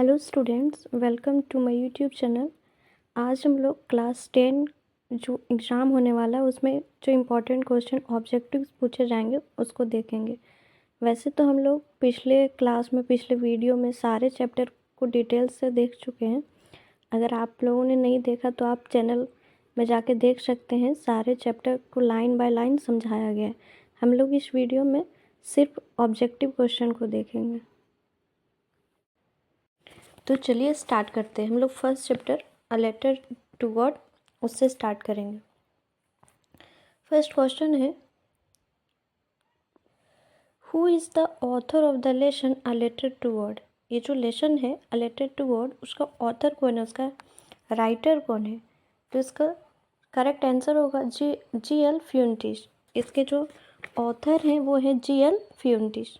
Hello students, welcome to my YouTube channel. आज हम लोग क्लास 10 जो एग्ज़ाम होने वाला है उसमें जो इम्पोर्टेंट क्वेश्चन ऑब्जेक्टिव्स पूछे जाएंगे उसको देखेंगे। वैसे तो हम लोग पिछले क्लास में पिछले वीडियो में सारे चैप्टर को डिटेल्स से देख चुके हैं। अगर आप लोगों ने नहीं देखा तो आप चैनल में जाके देख सकते हैं। सारे चैप्टर को लाइन बाय लाइन समझाया गया है। हम लोग इस वीडियो में सिर्फ ऑब्जेक्टिव क्वेश्चन को देखेंगे। तो चलिए स्टार्ट करते हैं। हम लोग first chapter a letter to God उससे स्टार्ट करेंगे। फर्स्ट क्वेश्चन है, who is the author of the lesson a letter to God. ये जो लेसन है अ लेटर टू गॉड, उसका ऑथर कौन है, उसका राइटर कौन है? तो इसका करेक्ट आंसर होगा जी एल फ्यूंटिश। इसके जो ऑथर हैं वो है जी.एल. फ्यूंटिश।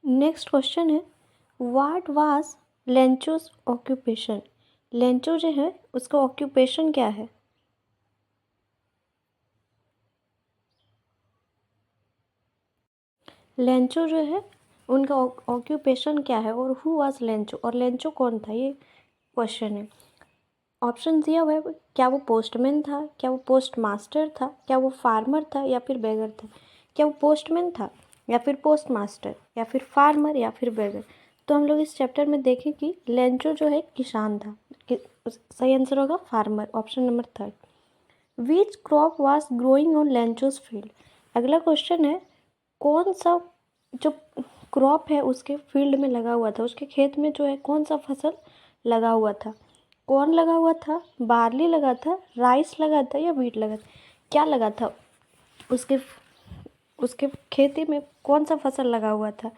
नेक्स्ट क्वेश्चन है, what was Lencho's occupation. Lencho जो है उसका ऑक्यूपेशन क्या है? लेंचो जो है उनका ऑक्यूपेशन क्या है और हु वाज लेंचो, और लेंचो कौन था, ये क्वेश्चन है। ऑप्शन दिया हुआ है, क्या वो पोस्टमैन था, क्या वो पोस्ट मास्टर था, क्या वो फार्मर था या फिर बेगर था। क्या वो पोस्टमैन था या फिर पोस्ट मास्टर या फिर फार्मर या फिर बेगर। तो हम लोग इस चैप्टर में देखें कि लेंचो जो है किसान था। सही आंसर होगा farmer, option number 3। Which crop was growing on Lencho's field. अगला क्वेश्चन है, कौन सा जो क्रॉप है उसके फील्ड में लगा हुआ था, उसके खेत में जो है कौन सा फसल लगा हुआ था। कौन लगा हुआ था? बार्ली लगा था, राइस लगा था या वीट लगा था। क्या लगा था उसके उसके खेती में, कौन सा फसल लगा हुआ था?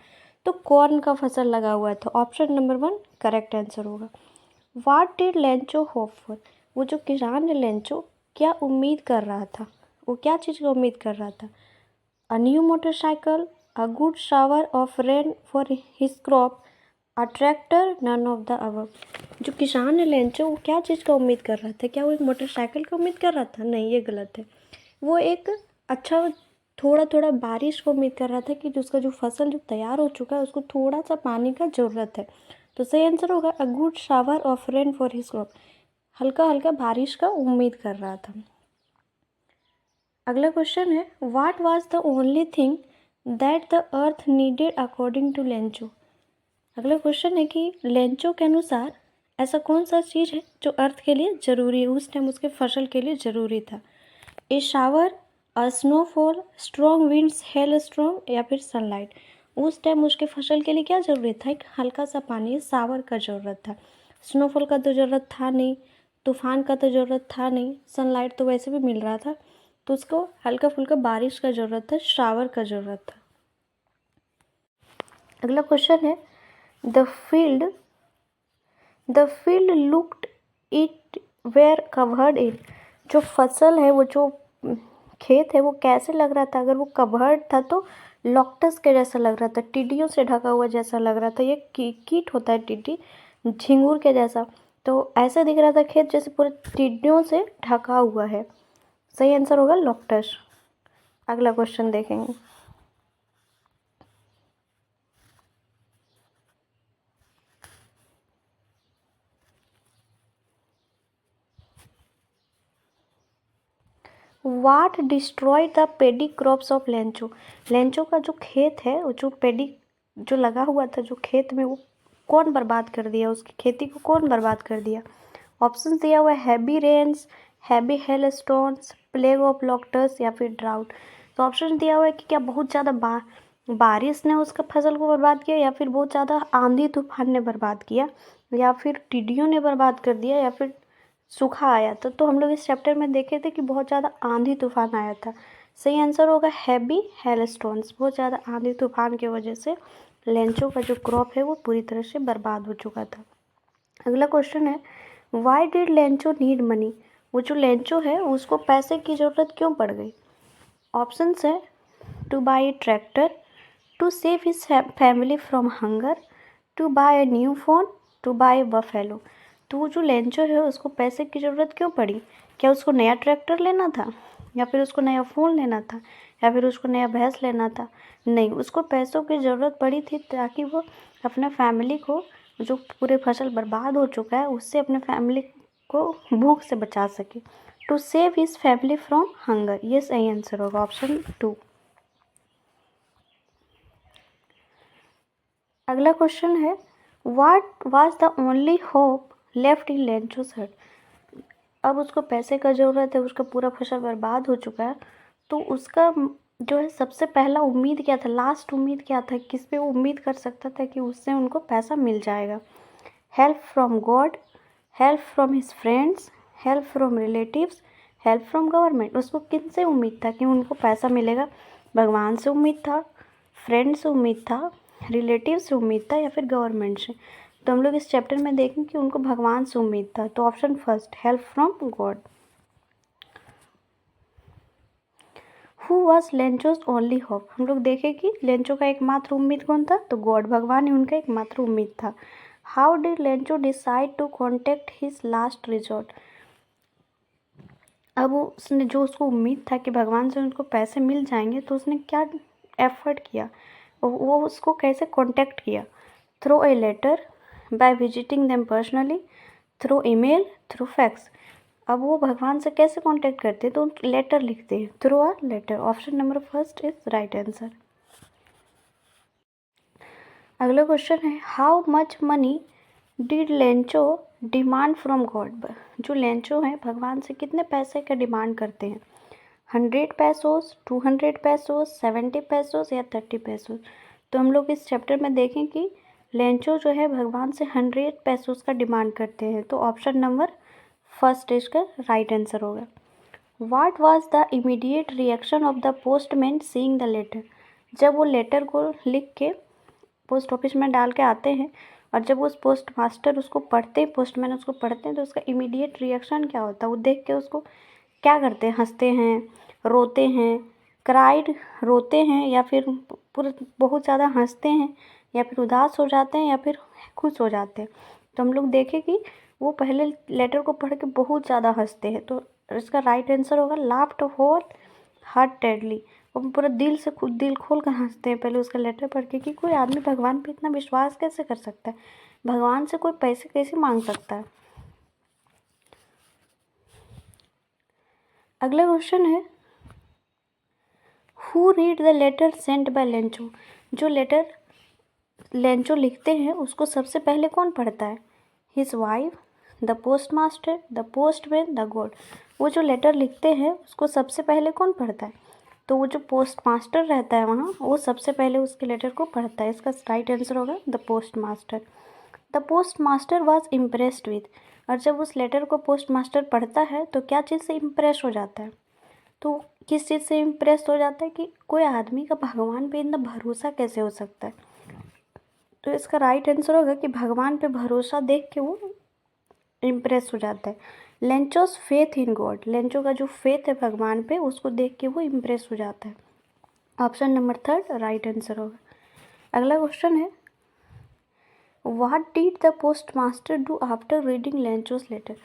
तो कॉर्न का फसल लगा हुआ था, ऑप्शन नंबर 1 करेक्ट आंसर होगा। वाट डिड लेंचो होप फॉर। वो जो किसान है लेंचो, क्या उम्मीद कर रहा था? वो क्या चीज़ की उम्मीद कर रहा था? A new motorcycle, a good shower of rain for his crop, a tractor, none of the above। जो किसान है लेंचो, वो क्या चीज़ का उम्मीद कर रहा था? क्या वो एक मोटरसाइकिल का उम्मीद कर रहा था? नहीं, ये गलत है। वो एक अच्छा थोड़ा थोड़ा बारिश को उम्मीद कर रहा था कि उसका जो फसल जो तैयार हो चुका है उसको थोड़ा सा पानी का ज़रूरत है। तो सही आंसर होगा a good shower of rain for his crop. हल्का हल्का बारिश का उम्मीद कर रहा था। अगला क्वेश्चन है, what was the only thing that the earth needed according to Lencho. अगला क्वेश्चन है कि लेंचो के अनुसार ऐसा कौन सा चीज़ है जो अर्थ के लिए ज़रूरी है, उस टाइम उसके फसल के लिए ज़रूरी था। A shower, a snowfall, strong winds, hail storm या फिर सनलाइट। उस टाइम उसके फसल के लिए क्या ज़रूरत था? एक हल्का सा पानी, शावर का ज़रूरत था। स्नोफॉल का तो ज़रूरत था नहीं, तूफान का तो ज़रूरत था नहीं, सनलाइट तो वैसे भी मिल रहा था, तो उसको हल्का फुल्का बारिश का ज़रूरत था, शावर का ज़रूरत था। अगला क्वेश्चन है, the field looked it were covered in. जो फसल है, वो जो खेत है वो कैसे लग रहा था? अगर वो कवर्ड था तो लॉक्टस के जैसा लग रहा था, टिड्डियों से ढका हुआ जैसा लग रहा था। ये कीट होता है टिड्डी, झिंगुर के जैसा। तो ऐसा दिख रहा था खेत जैसे पूरे टिड्डियों से ढका हुआ है। सही आंसर होगा लॉक्टस। अगला क्वेश्चन देखेंगे। What destroy the paddy crops of Lencho. Lencho का जो खेत है, वो जो पेडी जो लगा हुआ था जो खेत में, वो कौन बर्बाद कर दिया? उसकी खेती को कौन बर्बाद कर दिया? ऑप्शन दिया हुआ है, heavy rains, heavy hail stones, plague of locusts या फिर ड्राउट। तो ऑप्शन दिया हुआ है कि क्या बहुत ज़्यादा बारिश ने उसका फसल को बर्बाद किया, या फिर बहुत ज़्यादा आंधी तूफान ने बर्बाद किया, या फिर टिड्डियों ने बर्बाद कर दिया, या फिर सूखा आया था। तो हम लोग इस चैप्टर में देखे थे कि बहुत ज़्यादा आंधी तूफान आया था। सही आंसर होगा हैवी हेलस्टोन्स। बहुत ज़्यादा आंधी तूफान की वजह से लेंचो का जो क्रॉप है वो पूरी तरह से बर्बाद हो चुका था। अगला क्वेश्चन है, why did Lencho need money. वो जो लेंचो है उसको पैसे की ज़रूरत क्यों पड़ गई? ऑप्शन है, to buy a tractor, to save his family from hunger, to buy a new phone, to buy a buffalo. तो वो जो लेंचो है उसको पैसे की ज़रूरत क्यों पड़ी? क्या उसको नया ट्रैक्टर लेना था, या फिर उसको नया फ़ोन लेना था, या फिर उसको नया भैंस लेना था? नहीं, उसको पैसों की ज़रूरत पड़ी थी ताकि वो अपने फैमिली को, जो पूरे फसल बर्बाद हो चुका है, उससे अपने फैमिली को भूख से बचा सके। To save his family from hunger. ये सही आंसर होगा ऑप्शन 2। अगला क्वेश्चन है, what was the only hope left in Lencho's hut. अब उसको पैसे का ज़रूरत है, उसका पूरा फसल बर्बाद हो चुका है, तो उसका जो है सबसे पहला उम्मीद क्या था, लास्ट उम्मीद क्या था, किस पे वो उम्मीद कर सकता था कि उससे उनको पैसा मिल जाएगा? Help from God, help from his friends, help from relatives, help from government. उसको किन से उम्मीद था कि उनको पैसा मिलेगा? भगवान से उम्मीद था, फ्रेंड से उम्मीद था, रिलेटिव से उम्मीद था, या फिर गवर्नमेंट से? तो हम लोग इस चैप्टर में देखें कि उनको भगवान से उम्मीद था, तो option first, help from God. Who was Lencho's only hope. हम लोग देखें कि लेंचो का एकमात्र उम्मीद कौन था? तो गॉड, भगवान ही उनका एकमात्र उम्मीद था। How did Lencho decide to contact his last resort. अब उसने, जो उसको उम्मीद था कि भगवान से उनको पैसे मिल जाएंगे, तो उसने क्या एफर्ट किया, वो उसको कैसे कांटेक्ट किया? Through a letter, by visiting them personally, through email, through fax. अब वो भगवान से कैसे कांटेक्ट करते हैं? तो लेटर लिखते हैं, through a letter. Option number first is right answer. अगला क्वेश्चन है, how much money did Lencho demand from God. जो लेंचो हैं, भगवान से कितने पैसे का डिमांड करते हैं? 100 पैसोस, 200 पैसोस, 70 पैसोस या 30 पैसोस? तो हम लोग इस चैप्टर में देखें कि लेंचो जो है भगवान से 100 पैसोस का डिमांड करते हैं, तो ऑप्शन नंबर फर्स्ट इसका राइट आंसर होगा। What was the immediate reaction of the postman seeing the letter. जब वो लेटर को लिख के पोस्ट ऑफिस में डाल के आते हैं, और जब उस पोस्ट मास्टर उसको पढ़ते हैं, पोस्टमैन उसको पढ़ते हैं, तो उसका इमीडिएट रिएक्शन क्या होता है? वो देख के उसको क्या करते हैं? हंसते हैं, रोते हैं, क्राइड, रोते हैं, या फिर पूरा बहुत ज़्यादा हंसते हैं, या फिर उदास हो जाते हैं, या फिर खुश हो जाते हैं? तो हम लोग देखें कि वो पहले लेटर को पढ़ के बहुत ज़्यादा हंसते हैं, तो इसका राइट आंसर होगा लाफ्ड होल हार्टेडली। वो पूरा दिल से, खुद दिल खोल कर हंसते हैं पहले उसका लेटर पढ़ के, कि कोई आदमी भगवान पे इतना विश्वास कैसे कर सकता है, भगवान से कोई पैसे कैसे मांग सकता है। अगला क्वेश्चन है, who read the letter sent by Lencho. जो लेटर लेंचो लिखते हैं उसको सबसे पहले कौन पढ़ता है? His wife, the post master, the postman, the God. वो जो लेटर लिखते हैं उसको सबसे पहले कौन पढ़ता है? तो वो जो पोस्ट मास्टर रहता है वहाँ, वो सबसे पहले उसके लेटर को पढ़ता है। इसका राइट आंसर होगा the post master. The post master was impressed with. और जब उस लेटर को पोस्ट मास्टर पढ़ता है तो क्या चीज़ से इम्प्रेस हो जाता है? तो किस चीज़ से इम्प्रेस हो जाता है कि कोई आदमी का भगवान पे इतना भरोसा कैसे हो सकता है? तो इसका राइट आंसर होगा कि भगवान पे भरोसा देख के वो इम्प्रेस हो जाता है। लेंचोस फेथ इन गॉड। लेंचो का जो फेथ है भगवान पे, उसको देख के वो इम्प्रेस हो जाता है। Option number third right answer होगा। अगला क्वेश्चन है, what did the post master do after reading Lencho's letter.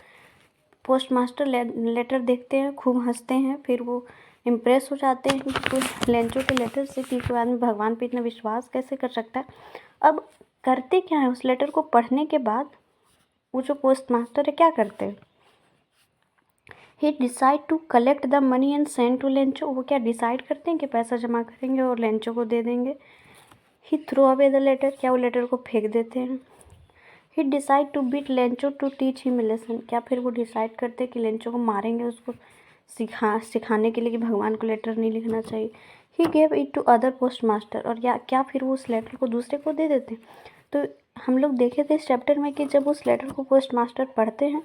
Post master letter देखते हैं, खूब हंसते हैं, फिर वो इम्प्रेस हो जाते हैं कि कोई लेंचो के लेटर से कि कोई आदमी भगवान पे इतना विश्वास कैसे कर सकता है। अब करते क्या है, उस लेटर को पढ़ने के बाद वो जो पोस्ट मास्टर है क्या करते हैं? He decide to collect the money and send to Lencho. वो क्या डिसाइड करते हैं कि पैसा जमा करेंगे और लेंचो को दे देंगे। He throw away the letter. क्या वो लेटर को फेंक देते हैं? He decide to beat Lencho to teach him lesson. क्या फिर वो डिसाइड करते हैं कि लेंचो को मारेंगे उसको सिखाने के लिए कि भगवान को लेटर नहीं लिखना चाहिए। He gave it to other post master. और या क्या फिर वो उस लेटर को दूसरे को दे देते हैं? तो हम लोग देखे थे इस चैप्टर में कि जब उस लेटर को पोस्ट मास्टर पढ़ते हैं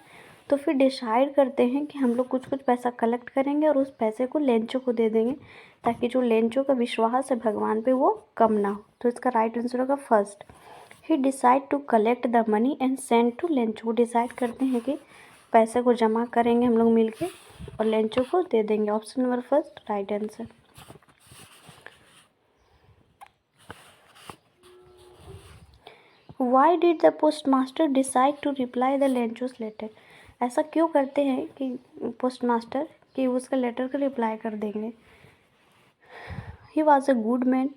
तो फिर डिसाइड करते हैं कि हम लोग कुछ कुछ पैसा कलेक्ट करेंगे और उस पैसे को लेंचो को दे देंगे, ताकि जो लेंचो का विश्वास है भगवान पे वो कम ना हो। तो इसका राइट आंसर होगा first. He decide to collect the money and send to Lencho. वो डिसाइड करते हैं कि पैसे को जमा करेंगे हम लोग मिलके और लेंचो को दे देंगे। Option number first right answer. Why did the post master decide to reply the Lencho's letter. ऐसा क्यों करते हैं कि पोस्ट मास्टर कि उसका लेटर को रिप्लाई कर देंगे? He was a good man,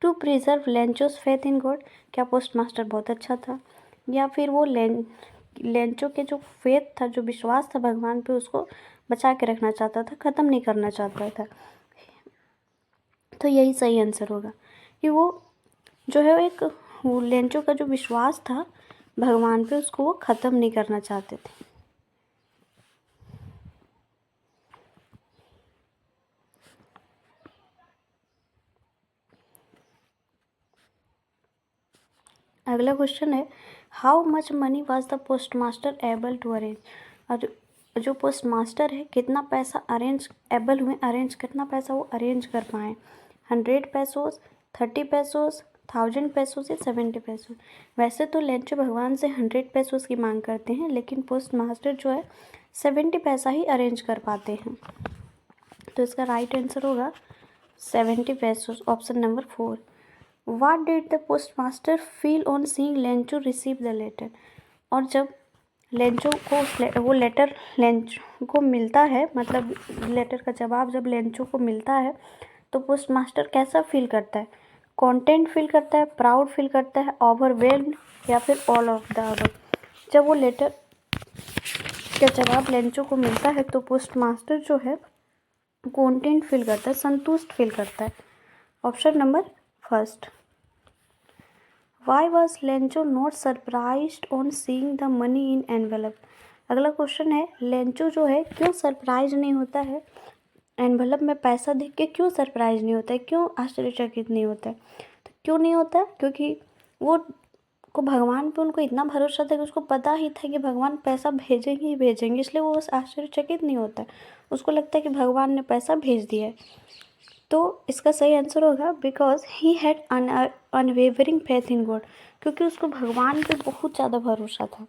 to preserve Lencho's faith in God, क्या पोस्ट मास्टर बहुत अच्छा था, या फिर वो लेंचो के जो फेथ था, जो विश्वास था भगवान पे, उसको बचा के रखना चाहता था, ख़त्म नहीं करना चाहता था। तो यही सही आंसर होगा कि वो जो है एक वो लेंचो का जो विश्वास था भगवान पे, उसको वो ख़त्म नहीं करना चाहते थे। अगला क्वेश्चन है, how much money was the post master able to arrange, और जो पोस्ट मास्टर है कितना पैसा अरेंज कितना पैसा वो अरेंज कर पाए, 100 पैसोस, 30 पैसोस, 1000 पैसोस या 70 पैसोस। वैसे तो लेंचो भगवान से 100 पैसोस की मांग करते हैं, लेकिन पोस्ट मास्टर जो है 70 पैसा ही अरेंज कर पाते हैं। तो इसका राइट आंसर होगा 70 pesos, option number 4। What did the postmaster feel on seeing Lencho receive the letter, और जब लेंचो को वो लेटर लेंचो को मिलता है, मतलब लेटर का जवाब जब लेंचो को मिलता है, तो पोस्ट मास्टर कैसा फील करता है, कॉन्टेंट फील करता है, प्राउड फील करता है, ओवरवेल्म्ड, या फिर ऑल ऑफ द अबव। जब वो लेटर का जवाब लेंचो को मिलता है तो पोस्ट मास्टर जो है कॉन्टेंट फील करता है, संतुष्ट फील करता है, option number first. Why was Lencho not surprised on seeing the money in envelope, अगला क्वेश्चन है, लेंचो जो है क्यों सरप्राइज नहीं होता है, एनवेलप में पैसा देख के क्यों सरप्राइज नहीं होता है, क्यों आश्चर्यचकित नहीं होता है। तो क्यों नहीं होता है, क्योंकि वो को भगवान पे उनको इतना भरोसा था कि उसको पता ही था कि भगवान पैसा भेजेंगे ही भेजेंगे, इसलिए वो आश्चर्यचकित नहीं होता है। उसको लगता है कि भगवान ने पैसा भेज दिया है। तो इसका सही आंसर होगा because he had unwavering faith in God, क्योंकि उसको भगवान पे बहुत ज़्यादा भरोसा था,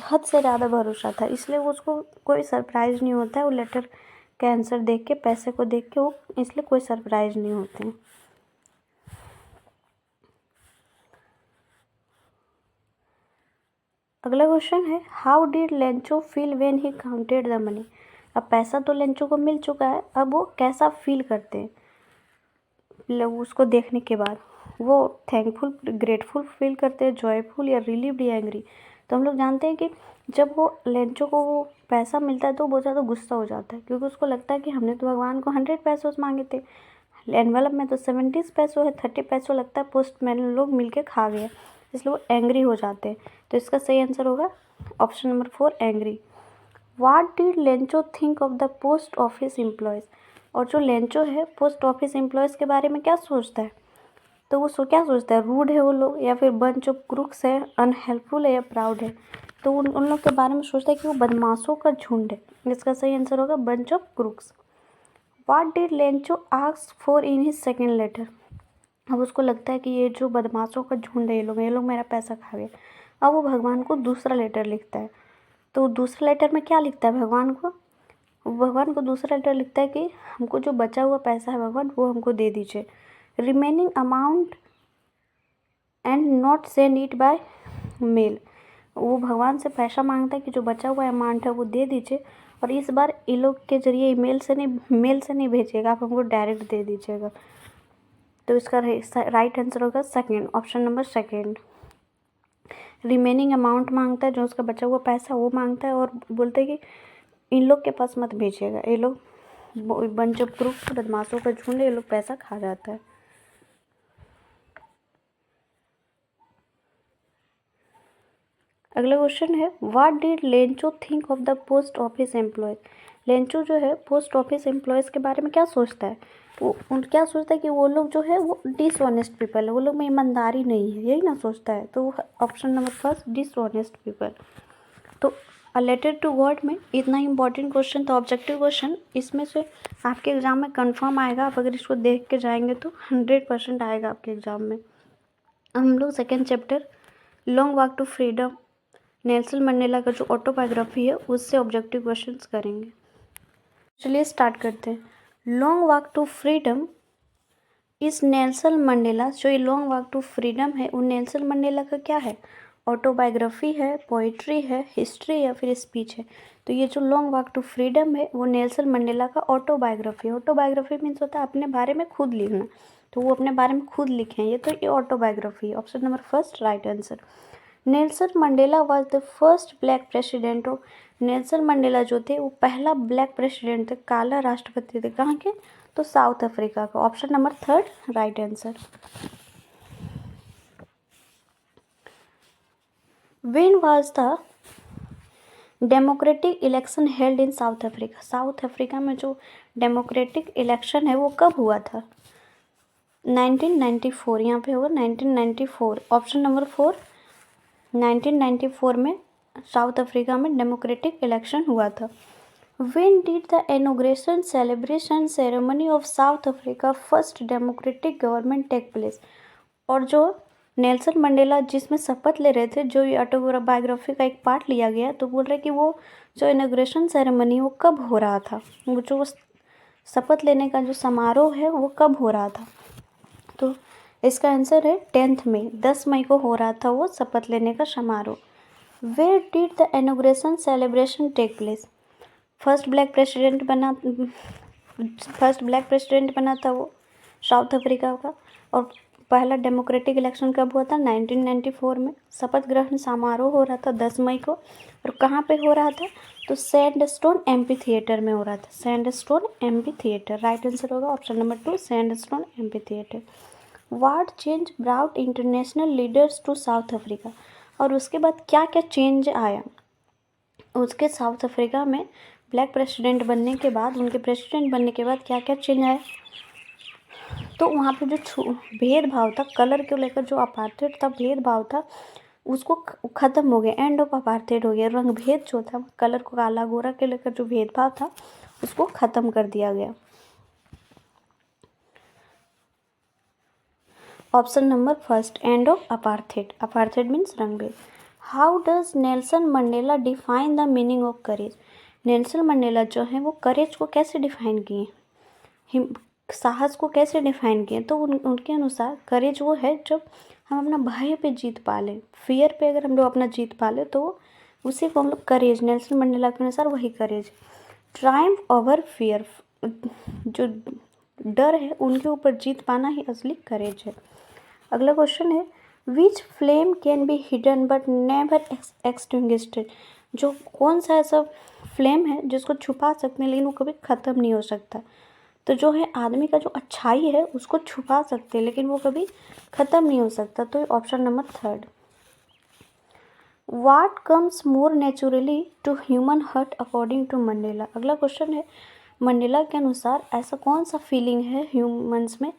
हद से ज़्यादा भरोसा था, इसलिए वो उसको कोई सरप्राइज़ नहीं होता है। वो लेटर का आंसर देख के, पैसे को देख के वो इसलिए कोई सरप्राइज नहीं होते हैं। अगला क्वेश्चन है, how did Lencho feel when he counted the money, अब पैसा तो लेंचो को मिल चुका है, अब वो कैसा फील करते हैं उसको देखने के बाद, वो थैंकफुल, ग्रेटफुल फील करते हैं, जॉयफुल, या रिलीव्ड, या एंग्री। तो हम लोग जानते हैं कि जब वो लेंचो को वो पैसा मिलता है तो बहुत ज़्यादा गुस्सा हो जाता है, क्योंकि उसको लगता है कि हमने तो भगवान को 100 पैसों मांगे थे, एनवेलप में तो 70 पैसों है, 30 पैसों लगता है पोस्टमैन लोग मिल के खा गए, इसलिए वो एंग्री हो जाते हैं। तो इसका सही आंसर होगा option number 4, angry. Watt did Lencho think of the post office employees, और जो लेंचो है पोस्ट ऑफिस एम्प्लॉयज़ के बारे में क्या सोचता है, तो वो क्या सोचता है, रूड है वो लोग, या फिर बंच ऑफ क्रूक्स है, अनहेल्पफुल है, या प्राउड है। तो उन लोग के बारे में सोचता है कि वो बदमाशों का झुंड है। इसका सही आंसर होगा bunch of crooks. What did Lencho ask for in his second letter, अब उसको लगता है कि ये जो बदमाशों का झुंड है, ये लोग मेरा पैसा खा गए। अब वो भगवान को दूसरा लेटर लिखता है, तो दूसरा लेटर में क्या लिखता है भगवान को दूसरा लेटर लिखता है कि हमको जो बचा हुआ पैसा है भगवान, वो हमको दे दीजिए, remaining amount and not send it by mail. वो भगवान से पैसा मांगता है कि जो बचा हुआ अमाउंट है वो दे दीजिए, और इस बार ये लोग के जरिए मेल से नहीं भेजिएगा, आप हमको डायरेक्ट दे दीजिएगा। तो इसका राइट आंसर होगा second, option number second. Remaining amount मांगता है, जो उसका बचा हुआ पैसा वो मांगता है, और बोलते हैं कि इन लोग के पास मत भेजिएगा, ये लोग बंच ऑफ ग्रुप बदमाशों का झुंड, ये लोग पैसा खा जाता है। अगला क्वेश्चन है, what did Lencho think of the post office employees, Lencho जो है पोस्ट ऑफिस एम्प्लॉयज़ के बारे में क्या सोचता है, वो क्या सोचता है कि वो लोग जो है वो डिसऑनेस्ट पीपल है, वो लोग में ईमानदारी नहीं है, यही ना सोचता है। तो option number first, dishonest people. तो अ लेटर टू गॉड में इतना इंपॉर्टेंट क्वेश्चन था, ऑब्जेक्टिव क्वेश्चन, इसमें से आपके एग्ज़ाम में कंफर्म आएगा। आप अगर इसको देख के जाएंगे तो 100% आएगा आपके एग्ज़ाम में। हम लोग second chapter long walk to freedom, Nelson Mandela का जो ऑटोबायोग्राफी है उससे ऑब्जेक्टिव क्वेश्चंस करेंगे। चलिए स्टार्ट करते हैं। लॉन्ग वॉक टू फ्रीडम इस नेल्सन मंडेला, जो ये लॉन्ग वॉक टू फ्रीडम है वो नेल्सन मंडेला का क्या है, ऑटोबायोग्राफी है, पोइट्री है, हिस्ट्री या फिर स्पीच है। तो ये जो लॉन्ग वॉक टू फ्रीडम है वो नेल्सन मंडेला का ऑटोबायोग्राफी है। ऑटोबायोग्राफी मीन्स होता है अपने बारे में खुद लिखना, तो वो अपने बारे में खुद लिखे हैं, ये ऑटोबायोग्राफी है। Option number first right answer. Nelson Mandela was the first black president of. Nelson Mandela जो थे वो पहला ब्लैक प्रेसिडेंट थे, काला राष्ट्रपति थे। कहाँ के? तो साउथ अफ्रीका का। Option number third right answer. When was the democratic election held in south Africa? South Africa में जो डेमोक्रेटिक इलेक्शन है वो कब हुआ था? 1994। यहाँ पे होगा 1994। ऑप्शन नंबर 4 1994 में साउथ अफ्रीका में डेमोक्रेटिक इलेक्शन हुआ था। When did the inauguration celebration ceremony of South Africa first democratic government take place? और जो नेल्सन मंडेला जिसमें शपथ ले रहे थे, जो ये ऑटोबायोग्राफी का एक पार्ट लिया गया, तो बोल रहे कि वो जो इनॉग्रेशन सेरेमनी वो कब हो रहा था, वो जो शपथ लेने का जो समारोह है वो कब हो रहा था? तो इसका आंसर है 10 मई, 10 मई को हो रहा था वो शपथ लेने का समारोह। Where did the inauguration celebration take place? First black president बना था वो साउथ अफ्रीका का। और पहला डेमोक्रेटिक इलेक्शन कब हुआ था? 1994 में। शपथ ग्रहण समारोह हो रहा था 10 मई को। और कहाँ पे हो रहा था? तो सैंडस्टोन एम्पी थिएटर में हो रहा था। Sandstone amphitheatre right answer होगा option number 2 sandstone amphitheatre. What change brought international leaders to South Africa? और उसके बाद क्या क्या चेंज आया उसके साउथ अफ्रीका में ब्लैक प्रेसिडेंट बनने के बाद, उनके प्रेसिडेंट बनने के बाद क्या क्या चेंज आया? तो वहाँ पे जो भेदभाव था कलर को लेकर, जो अपार्थेड था, भेदभाव था, उसको ख़त्म हो गया। एंड ऑफ अपार्थेड हो गया। रंग भेद जो था, कलर को काला गोरा के लेकर जो भेदभाव था उसको ख़त्म कर दिया गया। Option number first end of apartheid. Apartheid means रंग भेद। How does Nelson Mandela define the meaning of courage? Nelson Mandela जो है वो करेज को कैसे डिफाइन किए, साहस को कैसे डिफाइन किए? तो उनके अनुसार करेज वो है जब हम अपना भय पे जीत पा लें, फियर पे अगर हम लोग अपना जीत पा लें तो उसी को हम लोग करेज, नेल्सन मंडेला के अनुसार वही करेज। ट्रायम्फ ओवर फियर, जो डर है उनके ऊपर जीत पाना ही असली करेज है। अगला क्वेश्चन है which flame can be hidden but never extinguished? जो कौन सा ऐसा फ्लेम है जिसको छुपा सकते हैं लेकिन वो कभी ख़त्म नहीं हो सकता? तो जो है आदमी का जो अच्छाई है उसको छुपा सकते हैं लेकिन वो कभी ख़त्म नहीं हो सकता। तो option number third. What comes more naturally to human heart according to Mandela? अगला क्वेश्चन है मंडेला के अनुसार ऐसा कौन सा फीलिंग है ह्यूमंस में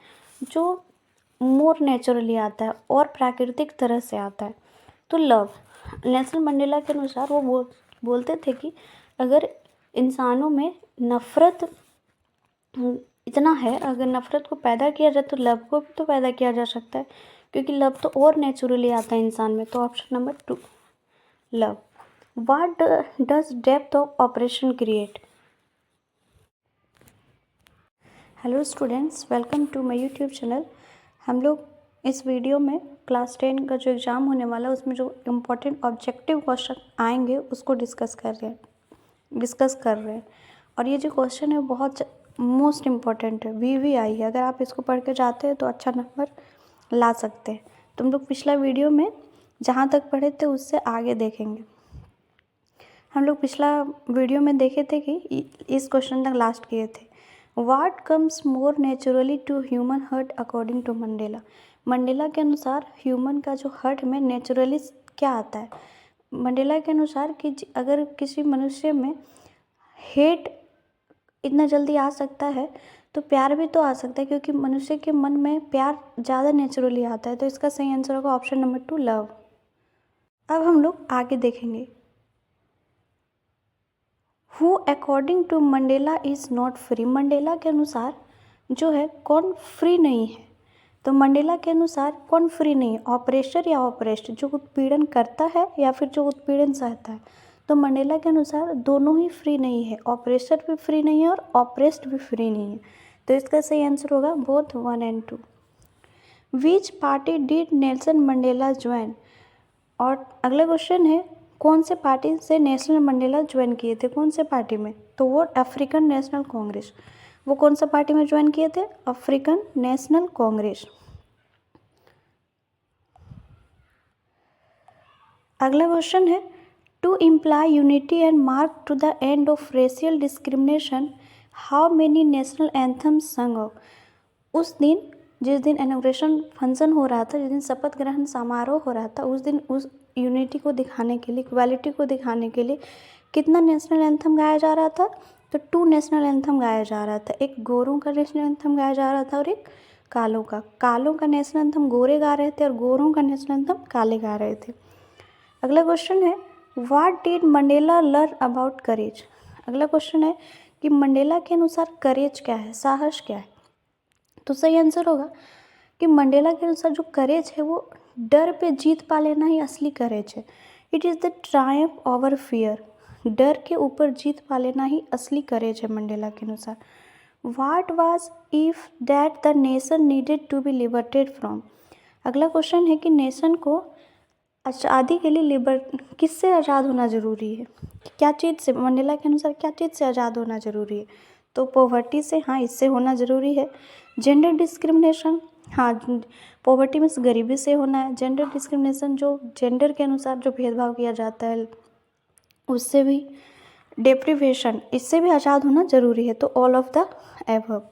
जो मोर नेचुरली आता है और प्राकृतिक तरह से आता है? तो लव। नेल्सन मंडेला के अनुसार वो बोलते थे कि अगर इंसानों में नफ़रत इतना है, अगर नफ़रत को पैदा किया जाए तो लव को भी तो पैदा किया जा सकता है, क्योंकि लव तो और नेचुरली आता है इंसान में। तो option number 2 love. What does depth of operation create? Hello students, welcome to my YouTube channel. हम लोग इस वीडियो में क्लास 10 का जो एग्ज़ाम होने वाला है उसमें जो इम्पोर्टेंट ऑब्जेक्टिव क्वेश्चन आएंगे उसको डिस्कस कर रहे हैं। और ये जो क्वेश्चन है बहुत मोस्ट इम्पॉर्टेंट है, VVI है। अगर आप इसको पढ़ के जाते हैं तो अच्छा नंबर ला सकते हैं। तुम लोग पिछला वीडियो में जहाँ तक पढ़े थे उससे आगे देखेंगे। हम लोग पिछला वीडियो में देखे थे कि इस क्वेश्चन तक लास्ट किए थे। What comes more naturally to human heart according to Mandela? Mandela के अनुसार ह्यूमन का जो हार्ट में नेचुरली क्या आता है? मंडेला के अनुसार कि अगर किसी मनुष्य में हेट इतना जल्दी आ सकता है तो प्यार भी तो आ सकता है, क्योंकि मनुष्य के मन में प्यार ज़्यादा नेचुरली आता है। तो इसका सही आंसर होगा ऑप्शन नंबर 2 लव। अब हम लोग आगे देखेंगे। Who according to Mandela is not free? Mandela के अनुसार जो है कौन फ्री नहीं है? तो मंडेला के अनुसार कौन फ्री नहीं है, ऑपरेसर या ऑपरेस्ड, जो उत्पीड़न करता है या फिर जो उत्पीड़न सहता है? तो मंडेला के अनुसार दोनों ही फ्री नहीं है, ऑपरेसर भी फ्री नहीं है और ऑपरेस्ड भी फ्री नहीं है। तो इसका सही आंसर होगा both 1 and 2। Which party did Nelson Mandela join? और अगला क्वेश्चन है, कौन से पार्टी से नेशनल मंडेला ज्वाइन किए थे, कौन से पार्टी में? तो वो अफ्रीकन नेशनल कांग्रेस। वो कौन सा पार्टी में ज्वाइन किए थे? African National Congress. अगला क्वेश्चन है, to imply unity and mark to the end of racial discrimination how many national anthems sung of? उस दिन, जिस दिन इनॉग्रेशन फंक्शन हो रहा था, जिस दिन शपथ ग्रहण समारोह हो रहा था, उस दिन उस यूनिटी को दिखाने के लिए, इक्वालिटी को दिखाने के लिए कितना नेशनल एंथम गाया जा रहा था? तो 2 नेशनल एंथम गाया जा रहा था। एक गोरों का नेशनल एंथम गाया जा रहा था और एक कालों का। कालों का नेशनल एंथम गोरे गा रहे थे और गोरों का नेशनल एंथम काले गा रहे थे। अगला क्वेश्चन है, what did Mandela learn about करेज? अगला क्वेश्चन है कि मंडेला के अनुसार करेज क्या है, साहस क्या है? तो सही आंसर होगा कि मंडेला के अनुसार जो करेज है वो डर पे जीत पा लेना ही असली करेज है। It is the Triumph over fear. डर के ऊपर जीत पा लेना ही असली करेज है मंडेला के अनुसार। What was if that the nation needed to be liberated from? अगला क्वेश्चन है कि नेशन को आज़ादी के लिए किससे आज़ाद होना ज़रूरी है? क्या चीज़ से? मंडेला के अनुसार क्या चीज़ से आज़ाद होना ज़रूरी है? तो पॉवर्टी से, हाँ, इससे होना ज़रूरी है। जेंडर डिस्क्रिमिनेशन, हाँ, पॉवर्टी में गरीबी से होना है। जेंडर डिस्क्रिमिनेशन, जो जेंडर के अनुसार जो भेदभाव किया जाता है उससे भी। डेप्रिवेशन, इससे भी आज़ाद होना ज़रूरी है। तो all of the above.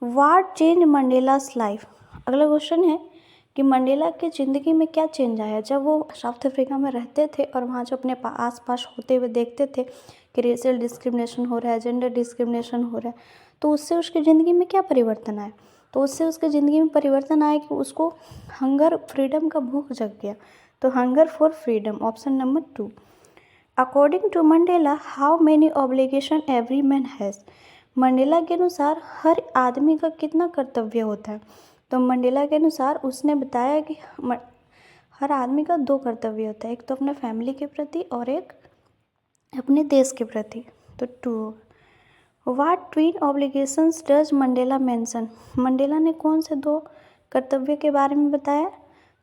What change Mandela's life? अगला क्वेश्चन है कि मंडेला की ज़िंदगी में क्या चेंज आया जब वो साउथ अफ्रीका में रहते थे और वहाँ जो अपने आस पास होते हुए देखते थे कि रेशियल डिस्क्रिमिनेशन हो रहा है, जेंडर डिस्क्रिमिनेशन हो रहा है, तो उससे उसकी ज़िंदगी में क्या परिवर्तन आया? तो उससे उसकी ज़िंदगी में परिवर्तन आया कि उसको हंगर, फ्रीडम का भूख जग गया। तो hunger for freedom, option number 2। According to Mandela, how many obligation every man has? Mandela के अनुसार हर आदमी का कितना कर्तव्य होता है? तो मंडेला के अनुसार उसने बताया कि हर आदमी का 2 कर्तव्य होता है, एक तो अपने फैमिली के प्रति और एक अपने देश के प्रति। तो 2। What twin obligations does Mandela mention? Mandela ने कौन से 2 कर्तव्य के बारे में बताया?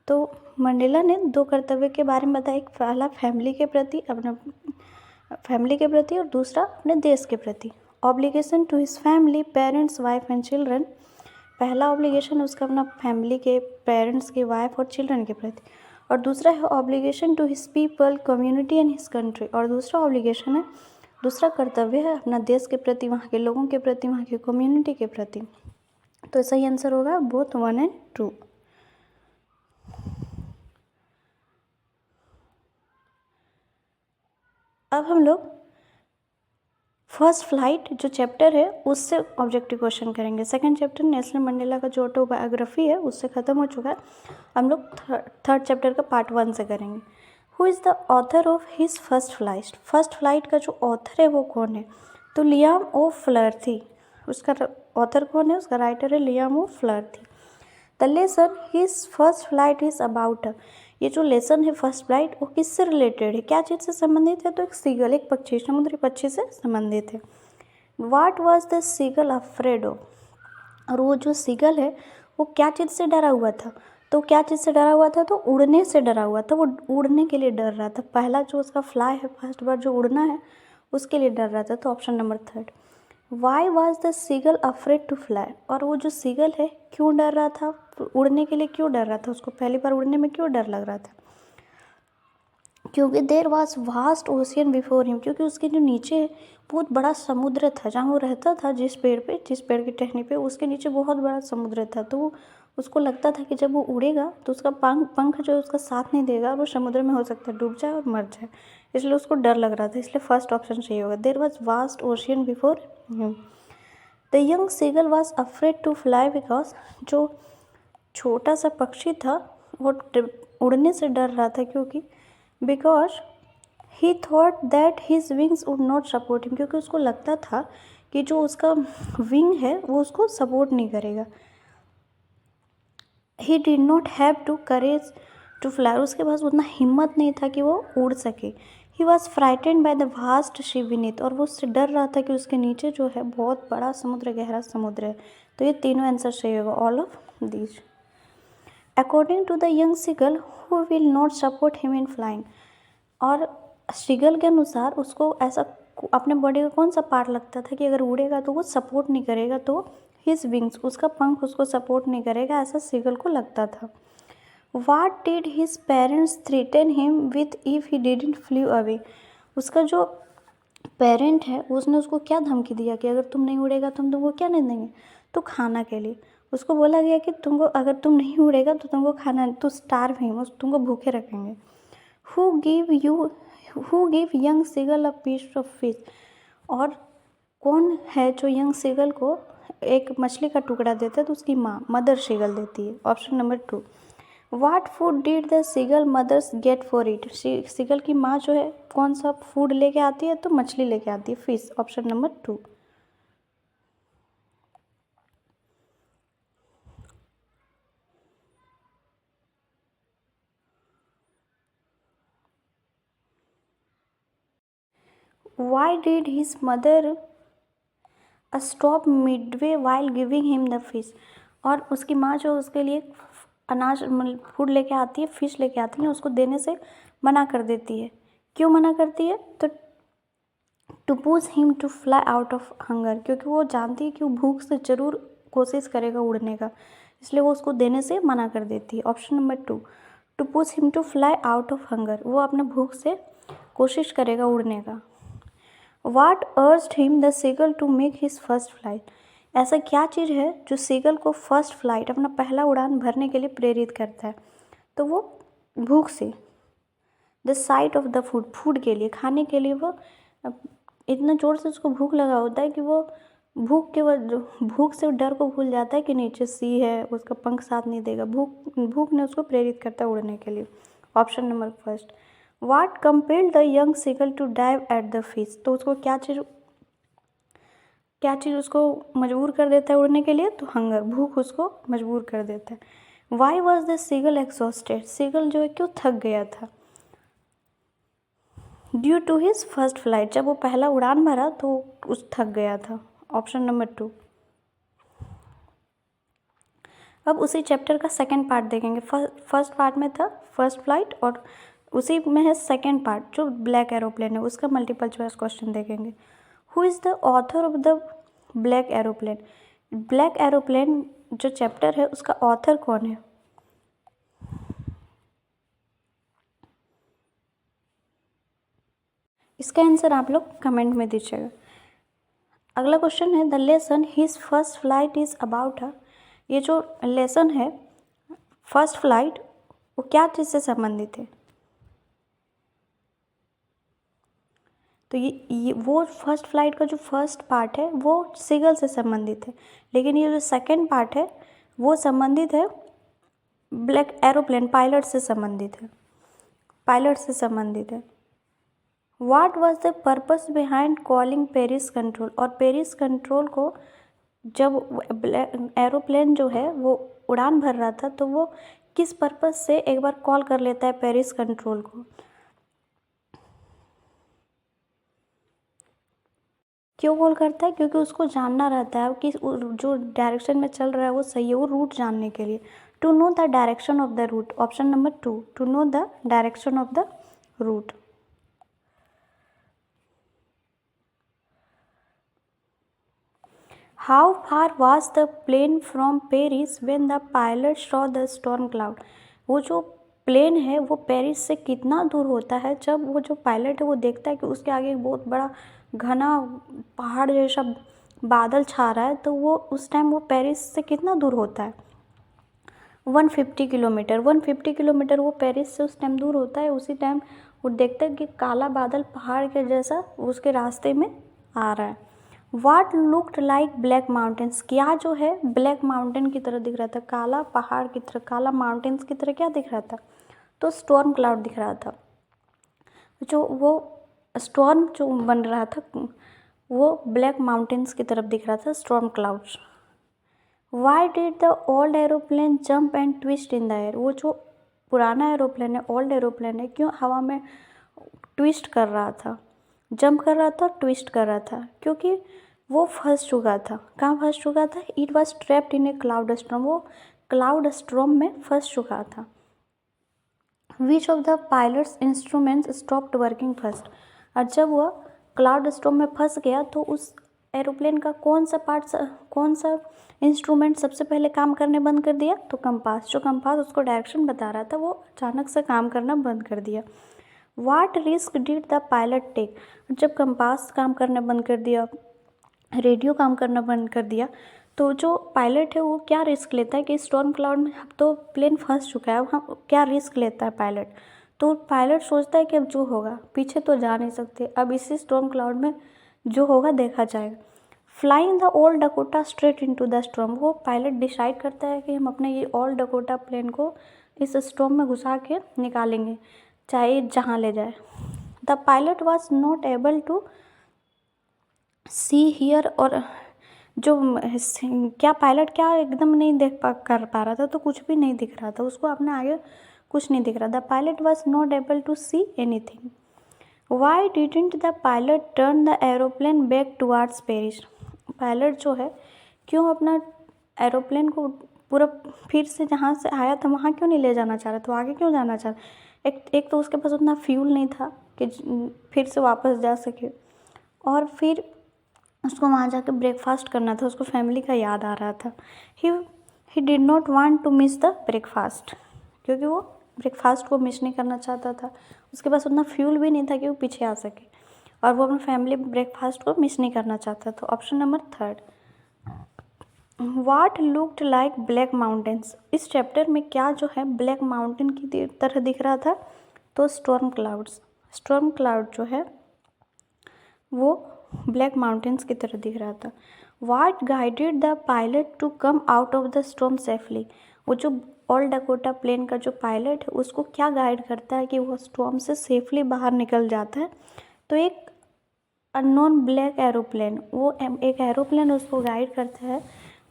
तो मंडेला ने 2 कर्तव्य के बारे में बताया। एक पहला फैमिली के प्रति, अपना फैमिली के प्रति, और दूसरा अपने देश के प्रति। Obligation to his family, parents, wife and children. पहला ऑब्लिगेशन उसका अपना फैमिली के, पेरेंट्स के, वाइफ और चिल्ड्रन के प्रति। और दूसरा है obligation to his people, community and his country. और दूसरा ऑब्लिगेशन है, दूसरा कर्तव्य है अपना देश के प्रति, वहाँ के लोगों के प्रति, वहाँ की कम्युनिटी के प्रति। तो सही आंसर होगा बोथ 1 एंड 2। अब हम लोग फर्स्ट फ्लाइट जो चैप्टर है उससे ऑब्जेक्टिव क्वेश्चन करेंगे। सेकंड चैप्टर नेल्सन मंडेला का जो ऑटोबायोग्राफी है उससे ख़त्म हो चुका है। हम लोग थर्ड चैप्टर का पार्ट 1 से करेंगे। Who is the author of his first flight? First flight का जो ऑथर है वो कौन है? तो लियाम ओ फ्लर्थी। उसका ऑथर कौन है? उसका राइटर है Liam O Flaherty. The lesson his first flight is about. ये जो लेसन है फर्स्ट फ्लाइट वो किससे रिलेटेड है, क्या चीज़ से संबंधित है? तो एक सीगल, एक पक्षी, समुद्री पक्षी से संबंधित है। What was the seagull afraid of? और वो जो सीगल है वो क्या चीज़ से डरा हुआ था? तो क्या चीज़ से डरा हुआ था? तो उड़ने से डरा हुआ था। वो उड़ने के लिए डर रहा था। पहला जो उसका फ्लाई है, फर्स्ट बार जो उड़ना है उसके लिए डर रहा था। तो option number 3। Why was the seagull afraid to fly? और वो जो सीगल है क्यों डर रहा था? उड़ने के लिए क्यों डर रहा था? उसको पहली बार उड़ने में क्यों डर लग रहा था? क्योंकि देर was vast ocean before him. क्योंकि उसके जो नीचे बहुत बड़ा समुद्र था, जहाँ वो रहता था, जिस पेड़ की टहनी पे, उसके नीचे बहुत बड़ा समुद्र था। तो उसको लगता था कि जब वो उड़ेगा तो उसका पंख जो उसका साथ नहीं देगा, वो समुद्र में हो सकता है डूब जाए और मर जाए, इसलिए उसको डर लग रहा था। इसलिए फर्स्ट ऑप्शन सही होगा। There was vast ocean before him. The young seagull was afraid to fly because, जो छोटा सा पक्षी था वो उड़ने से डर रहा था क्योंकि because he thought that his wings would not support him. क्योंकि उसको लगता था कि जो उसका विंग है वो उसको सपोर्ट नहीं करेगा। He did not have to courage to fly. उसके पास उतना हिम्मत नहीं था कि वो उड़ सके। He was frightened by the vast sea beneath. और वो उससे डर रहा था कि उसके नीचे जो है बहुत बड़ा समुद्र, गहरा समुद्र है। तो ये तीनों आंसर सही होगा, all of these. According to the young seagull who will not support him in flying. और सीगल के अनुसार उसको ऐसा अपने बॉडी का कौन सा पार्ट लगता था कि अगर उड़ेगा तो वो सपोर्ट नहीं करेगा, तो हिज विंग्स, उसका पंख उसको सपोर्ट नहीं करेगा, ऐसा सीगल को लगता था। What did his parents threaten him with if he didn't flee away. उसका जो पेरेंट है उसने उसको क्या धमकी दिया कि अगर तुम नहीं उड़ेगा तो हम तुमको क्या नहीं देंगे, तो खाना के लिए। उसको बोला गया कि तुमको अगर तुम नहीं उड़ेगा तो तुमको खाना, तो स्टार्विंग, तुमको भूखे रखेंगे। Who give young seagull a piece of fish. और कौन है जो यंग सीगल को एक मछली का टुकड़ा देता है, तो उसकी माँ, मदर सीगल देती है। Option number 2। What food did the seagull mothers get for it. Seagull की माँ जो है कौन सा फूड लेके आती है, तो मछली लेके आती है, fish. Option number 2। Why did his mother stop Midway while giving him the fish. और उसकी माँ जो उसके लिए अनाज फूड लेके आती है, फिश लेके आती है, उसको देने से मना कर देती है। क्यों मना करती है, तो to push him to fly out of hunger, क्योंकि वो जानती है कि वो भूख से ज़रूर कोशिश करेगा उड़ने का, इसलिए वो उसको देने से मना कर देती है। Option number 2, to push him to fly out of hunger, वो अपने भूख से कोशिश करेगा उड़ने का। What urged him the seagull to make his first flight. ऐसा क्या चीज़ है जो सीगल को फर्स्ट फ्लाइट, अपना पहला उड़ान भरने के लिए प्रेरित करता है, तो वो भूख से। The site of the food, food के लिए, खाने के लिए वो इतना ज़ोर से उसको भूख लगा होता है कि वो भूख से डर को भूल जाता है कि नीचे सी है, उसका पंख साथ नहीं देगा। भूख ने उसको प्रेरित करता है उड़ने के लिए। Option number 1। What compelled the young seagull to dive at the fish. तो उसको क्या चीज़ उसको मजबूर कर देता है उड़ने के लिए, तो हंगर, भूख उसको मजबूर कर देता है। Why was the seagull exhausted. Seagull जो है क्यों थक गया था, due to his first flight, जब वो पहला उड़ान भरा तो उस थक गया था। Option number 2। अब उसी चैप्टर का सेकंड पार्ट देखेंगे। फर्स्ट पार्ट में था फर्स्ट फ्लाइट, और उसी में है सेकंड पार्ट जो ब्लैक एरोप्लेन है, उसका मल्टीपल चॉइस क्वेश्चन देखेंगे। Who is the author of the black aeroplane. Black aeroplane जो चैप्टर है उसका ऑथर कौन है। इसका आंसर आप लोग कमेंट में दीजिएगा। अगला क्वेश्चन है the lesson his first flight is about है। ये जो लेसन है फर्स्ट फ्लाइट, वो क्या चीज़ से संबंधित है, तो ये वो फर्स्ट फ्लाइट का जो फर्स्ट पार्ट है वो सीगल से संबंधित है, लेकिन ये जो सेकंड पार्ट है वो संबंधित है ब्लैक एरोप्लेन पायलट से संबंधित है, what was the purpose behind calling Paris control. और पेरिस कंट्रोल को जब एरोप्लेन जो है वो उड़ान भर रहा था, तो वो किस पर्पस से एक बार कॉल कर लेता है पेरिस कंट्रोल को, क्यों कॉल करता है, क्योंकि उसको जानना रहता है कि जो डायरेक्शन में चल रहा है वो सही है, वो रूट जानने के लिए। To know the direction of the route. Option number 2, to know the direction of the route. How far was the plane from Paris when the pilot saw the storm cloud. वो जो plane है वो Paris से कितना दूर होता है, जब वो जो पायलट है वो देखता है कि उसके आगे एक बहुत बड़ा घना पहाड़ जैसा बादल छा रहा है, तो वो उस टाइम वो पेरिस से कितना दूर होता है, 150 किलोमीटर। 150 किलोमीटर वो पेरिस से उस टाइम दूर होता है। उसी टाइम वो देखता है कि काला बादल पहाड़ के जैसा उसके रास्ते में आ रहा है। वाट लुक्ड लाइक ब्लैक माउंटेन्स। क्या जो है ब्लैक माउंटेन की तरह दिख रहा था, काला पहाड़ की तरह, काला माउंटेन्स की तरह क्या दिख रहा था, तो स्टॉर्म क्लाउड दिख रहा था। जो वो स्टॉर्म जो बन रहा था वो ब्लैक माउंटेन्स की तरफ दिख रहा था, storm clouds. Y did the old aeroplane jump and twist in the air. वो जो पुराना एरोप्लेन है, ओल्ड एरोप्लेन है, क्यों हवा में ट्विस्ट कर रहा था, जंप कर रहा था, ट्विस्ट कर रहा था, क्योंकि वो फंस चुका था। कहाँ फंस चुका था, it was trapped in A cloud storm. वो क्लाउड स्टॉर्म में फंस चुका था। Which of the pilots instruments stopped working first. और जब वह क्लाउड स्टॉर्म में फंस गया तो उस एरोप्लेन का कौन सा इंस्ट्रूमेंट सबसे पहले काम करने बंद कर दिया? तो कंपास। जो कंपास उसको डायरेक्शन बता रहा था वो अचानक से काम करना बंद कर दिया। What risk did the pilot take. जब कंपास काम करना बंद कर दिया, रेडियो काम करना बंद कर दिया, तो जो पायलट है वो क्या रिस्क लेता है कि स्टॉर्म क्लाउड में अब तो प्लेन फंस चुका है, वहाँ क्या रिस्क लेता है पायलट? तो पायलट सोचता है कि अब जो होगा, पीछे तो जा नहीं सकते, अब इसी स्टॉर्म क्लाउड में जो होगा देखा जाएगा। Flying the old Dakota straight into the storm. वो पायलट डिसाइड करता है कि हम अपने ये ओल्ड डकोटा प्लेन को इस स्टॉर्म में घुसा के निकालेंगे, चाहे जहाँ ले जाए। The pilot was not able to see here. और जो क्या पायलट क्या एकदम नहीं कर पा रहा था, तो कुछ भी नहीं दिख रहा था उसको, अपने आगे कुछ नहीं दिख रहा। The pilot was not able to see anything. Why didn't the pilot turn the aeroplane back towards Paris. Pilot जो है क्यों अपना एरोप्लेन को पूरा फिर से जहाँ से आया था वहाँ क्यों नहीं ले जाना चाह रहा था, आगे क्यों जाना चाह रहा? एक तो उसके पास उतना फ्यूल नहीं था कि फिर से वापस जा सके, और फिर उसको वहाँ जाकर ब्रेकफास्ट करना था, उसको फैमिली का याद आ रहा था। He did not want to miss the breakfast, क्योंकि वो ब्रेकफास्ट को मिस नहीं करना चाहता था। उसके पास उतना फ्यूल भी नहीं था कि वो पीछे आ सके, और वो अपनी फैमिली ब्रेकफास्ट को मिस नहीं करना चाहता था। Option number 3। वाट लुक्ड लाइक ब्लैक माउंटेन्स। इस चैप्टर में क्या जो है ब्लैक माउंटेन की तरह दिख रहा था? तो स्टॉर्म क्लाउड्स। स्टॉर्म क्लाउड जो है वो ब्लैक माउंटेन्स की तरह दिख रहा था। What guided the pilot to come out of the storm safely. वो जो ओल्ड डकोटा प्लेन का जो पायलट है उसको क्या गाइड करता है कि वो स्टॉर्म से सेफली बाहर निकल जाता है? तो एक अननोन ब्लैक एरोप्लेन, वो एक एरोप्लेन उसको गाइड करता है,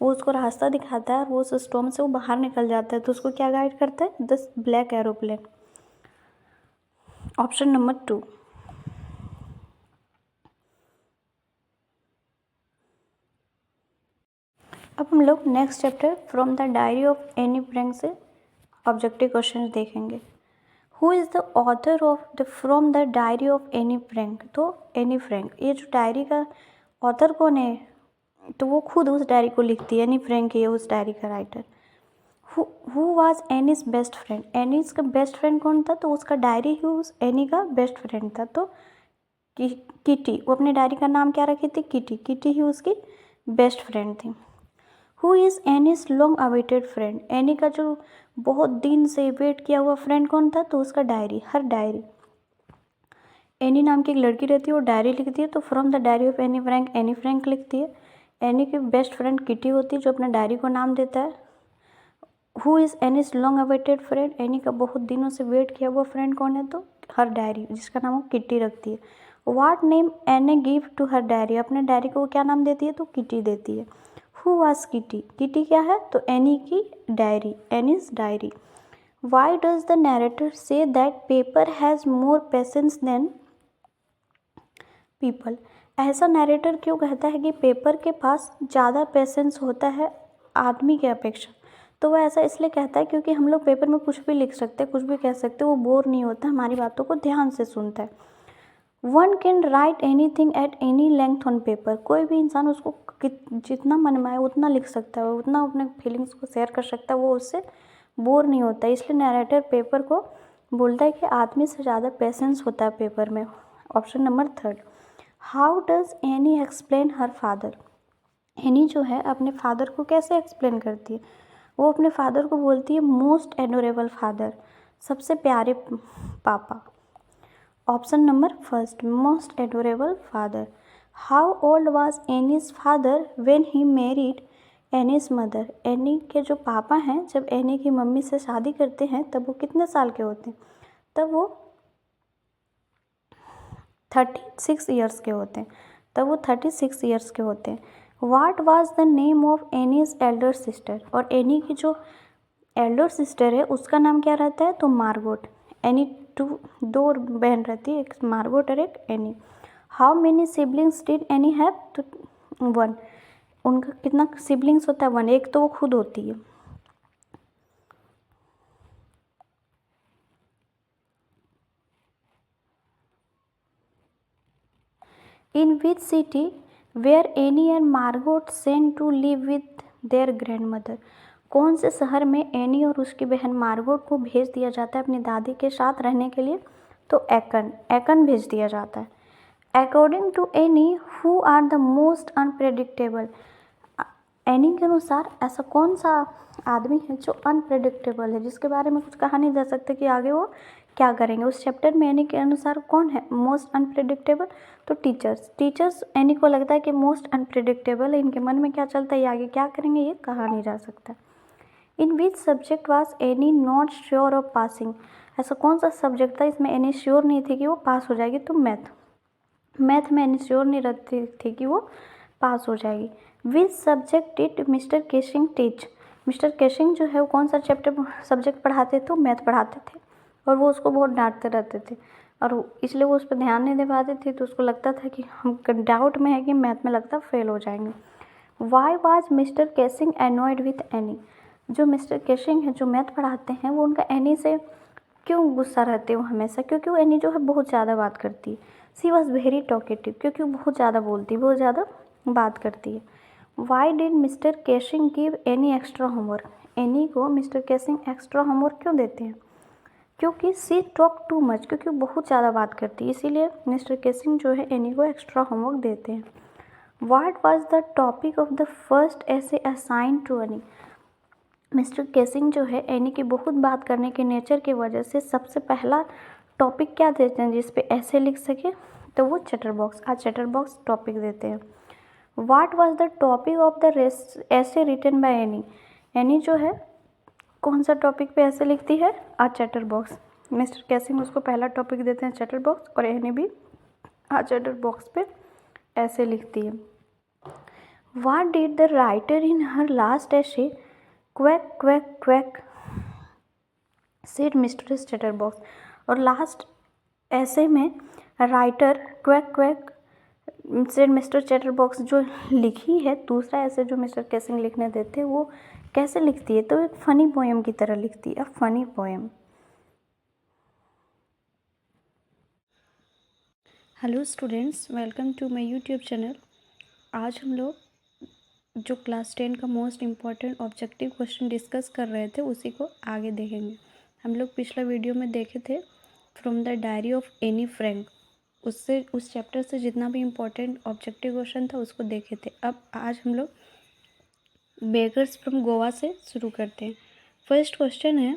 वो उसको रास्ता दिखाता है, और वो उस स्टॉर्म से वो बाहर निकल जाता है। तो उसको क्या गाइड करता है? This black aeroplane. Option number 2। अब हम लोग next chapter from the diary of Anne Frank से ऑब्जेक्टिव क्वेश्चन देखेंगे। Who is the author of the from the diary of Anne Frank. तो एनी फ्रैंक, ये जो डायरी का ऑथर कौन है? तो वो खुद उस डायरी को लिखती है, एनी फ्रैंक है उस डायरी का writer. Who was Annie's best friend. Annie's का बेस्ट फ्रेंड कौन था? तो उसका डायरी ही उस एनी का बेस्ट फ्रेंड था। तो किटी, वो अपनी डायरी का नाम क्या रखी थी? किटी। किटी ही उसकी बेस्ट फ्रेंड थी। Who is Annie's long awaited friend. Any का जो बहुत दिन से वेट किया हुआ फ्रेंड कौन था? तो उसका डायरी, हर डायरी। एनी नाम की एक लड़की रहती है, वो डायरी लिखती है, तो from the diary of Anne Frank लिखती है। एनी की बेस्ट फ्रेंड किटी होती है जो अपने डायरी को नाम देता है। Who is Annie's long awaited friend. Any का बहुत दिनों से वेट किया हुआ फ्रेंड कौन है? तो हर डायरी, जिसका नाम वो किटी रखती है। What name Anne give to her diary. अपने डायरी को वो क्या नाम देती है? तो किटी देती है। Who was kitty. किटी क्या है? तो एनी की diary, Anne's diary. Why does the narrator say that paper has more patience than people. ऐसा नैरेटर क्यों कहता है कि पेपर के पास ज़्यादा पेशेंस होता है आदमी के अपेक्षा? तो वह ऐसा इसलिए कहता है क्योंकि हम लोग पेपर में कुछ भी लिख सकते हैं, कुछ भी कह सकते हैं, वो बोर नहीं होता, हमारी बातों को ध्यान से सुनता है। One can write any thing at any length on paper. कोई भी इंसान उसको जितना मन में आए उतना लिख सकता है, उतना अपने फीलिंग्स को शेयर कर सकता है, वो उससे बोर नहीं होता। इसलिए नैरेटर पेपर को बोलता है कि आदमी से ज़्यादा पेशेंस होता है पेपर में। Option number 3। How does any explain her father. Any जो है अपने फादर को कैसे एक्सप्लेन करती है? वो अपने फादर को बोलती है मोस्ट एडोरेबल फादर, सबसे प्यारे पापा। Option number 1, most adorable father. How old was Annie's father when he married Annie's mother. Any के जो पापा हैं जब एनी की मम्मी से शादी करते हैं तब वो कितने साल के होते हैं? तब वो 36 ईयर्स के होते हैं। तब वो 36 ईयर्स के होते हैं। What was the name of Annie's Elder sister. और एनी की जो एल्डर सिस्टर है उसका नाम क्या रहता है? तो मार्गोट। एनी दो बहन रहती है, एक मार्गोट और एक any. How many siblings did any have? तो 1। उनका कितना सिबलिंग्स होता है? 1। एक तो वो खुद होती है। In which city were Anne and Margot sent to live with their grandmother? कौन से शहर में एनी और उसकी बहन मार्गोट को भेज दिया जाता है अपनी दादी के साथ रहने के लिए? तो एकन भेज दिया जाता है। According to Anne, who are the most unpredictable? Anne के अनुसार ऐसा कौन सा आदमी है जो अनप्रेडिक्टेबल है, जिसके बारे में कुछ कहा नहीं जा सकता कि आगे वो क्या करेंगे? उस चैप्टर में एनी के अनुसार कौन है मोस्ट अनप्रेडिक्टेबल? तो टीचर्स एनी को लगता है कि मोस्ट अनप्रेडिक्टेबल है, इनके मन में क्या चलता है, ये आगे क्या करेंगे, ये कहा नहीं जा सकता। In which subject was Anne not sure of passing? ऐसा कौन सा सब्जेक्ट था इसमें एनी श्योर नहीं थी कि वो पास हो जाएगी? तो मैथ में एनी श्योर नहीं रहती थी कि वो पास हो जाएगी। Which subject did mister Keesing teach? Mister Keesing जो है वो कौन सा सब्जेक्ट पढ़ाते थे? तो मैथ पढ़ाते थे, और वो उसको बहुत डांटते रहते थे, और इसलिए वो उस पर ध्यान नहीं दे पाते थे, तो उसको लगता था कि हम डाउट में है कि मैथ में लगता फेल हो जाएंगे। Why was mister Keesing annoyed with Anne? जो मिस्टर केशिंग है जो मैथ पढ़ाते हैं वो उनका एनी से क्यों गुस्सा रहते हो हमेशा? क्योंकि वो एनी जो है बहुत ज़्यादा बात करती है। सी वॉज वेरी टॉकेटिव, क्योंकि वो बहुत ज़्यादा बोलती है, बहुत ज़्यादा बात करती है। Why did mister Keesing give Anne extra homework? Anne को मिस्टर केशिंग एक्स्ट्रा होमवर्क क्यों देते हैं? क्योंकि सी टॉक टू मच, क्योंकि वो बहुत ज़्यादा बात करती है, इसीलिए मिस्टर केशिंग जो है एनी को एक्स्ट्रा होमवर्क देते हैं। What was the topic of the first essay assigned to Anne? Mister Keesing जो है एनी की बहुत बात करने के नेचर की वजह से सबसे पहला टॉपिक क्या देते हैं जिस पे ऐसे लिख सके? तो वो चैटर बॉक्स टॉपिक देते हैं। What was the topic of the ऐसे रिटन बाय एनी? एनी जो है कौन सा टॉपिक पे ऐसे लिखती है? Chatter box. मिस्टर केसिंग उसको पहला टॉपिक देते हैं चैटर बॉक्स, और एनी भी चैटर बॉक्स पे ऐसे लिखती है। What did the writer in her last essay quack quack quack said mistress chatterbox? और लास्ट ऐसे में writer quack quack said mister chatterbox जो लिखी है, दूसरा ऐसे जो मिस्टर केसिंग लिखने देते हैं वो कैसे लिखती है? तो एक फनी पोएम की तरह लिखती है, funny poem. Hello students, welcome to my YouTube channel. आज हम लोग जो क्लास 10 का most important objective question discuss कर रहे थे उसी को आगे देखेंगे। हम लोग पिछला वीडियो में देखे थे from the diary of Anne Frank, उससे उस चैप्टर से जितना भी इम्पोर्टेंट ऑब्जेक्टिव क्वेश्चन था उसको देखे थे। अब आज हम लोग बेगर्स फ्रॉम गोवा से शुरू करते हैं। फर्स्ट क्वेश्चन है,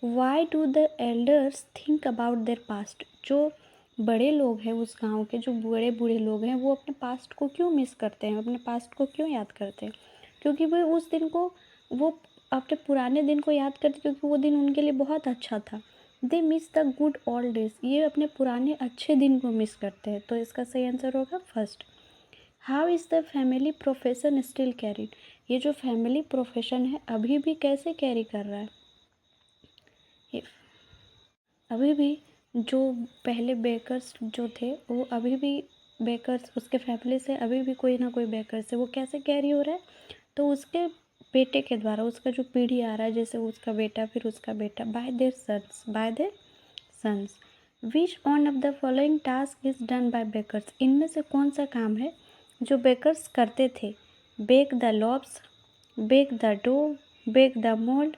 why do the elders think about their past? जो बड़े लोग हैं उस गांव के, जो बड़े बूढ़े लोग हैं, वो अपने पास्ट को क्यों मिस करते हैं, अपने पास्ट को क्यों याद करते हैं? क्योंकि वो उस दिन को, वो अपने पुराने दिन को याद करते, क्योंकि वो दिन उनके लिए बहुत अच्छा था। They miss the good old days, ये अपने पुराने अच्छे दिन को मिस करते हैं। तो इसका सही आंसर होगा first. How is the family profession still carried? ये जो फैमिली प्रोफेशन है अभी भी कैसे कैरी कर रहा है? अभी भी जो पहले बेकर्स जो थे वो अभी भी बेकर्स, उसके फैमिली से अभी भी कोई ना कोई बेकर्स है, वो कैसे कैरी हो रहा है? तो उसके बेटे के द्वारा, उसका जो पीढ़ी आ रहा है, जैसे उसका बेटा फिर उसका बेटा, by their sons. Which one of the following task is done by bakers? इनमें से कौन सा काम है जो बेकर्स करते थे? Bake the loaves, bake the dough, bake the mould.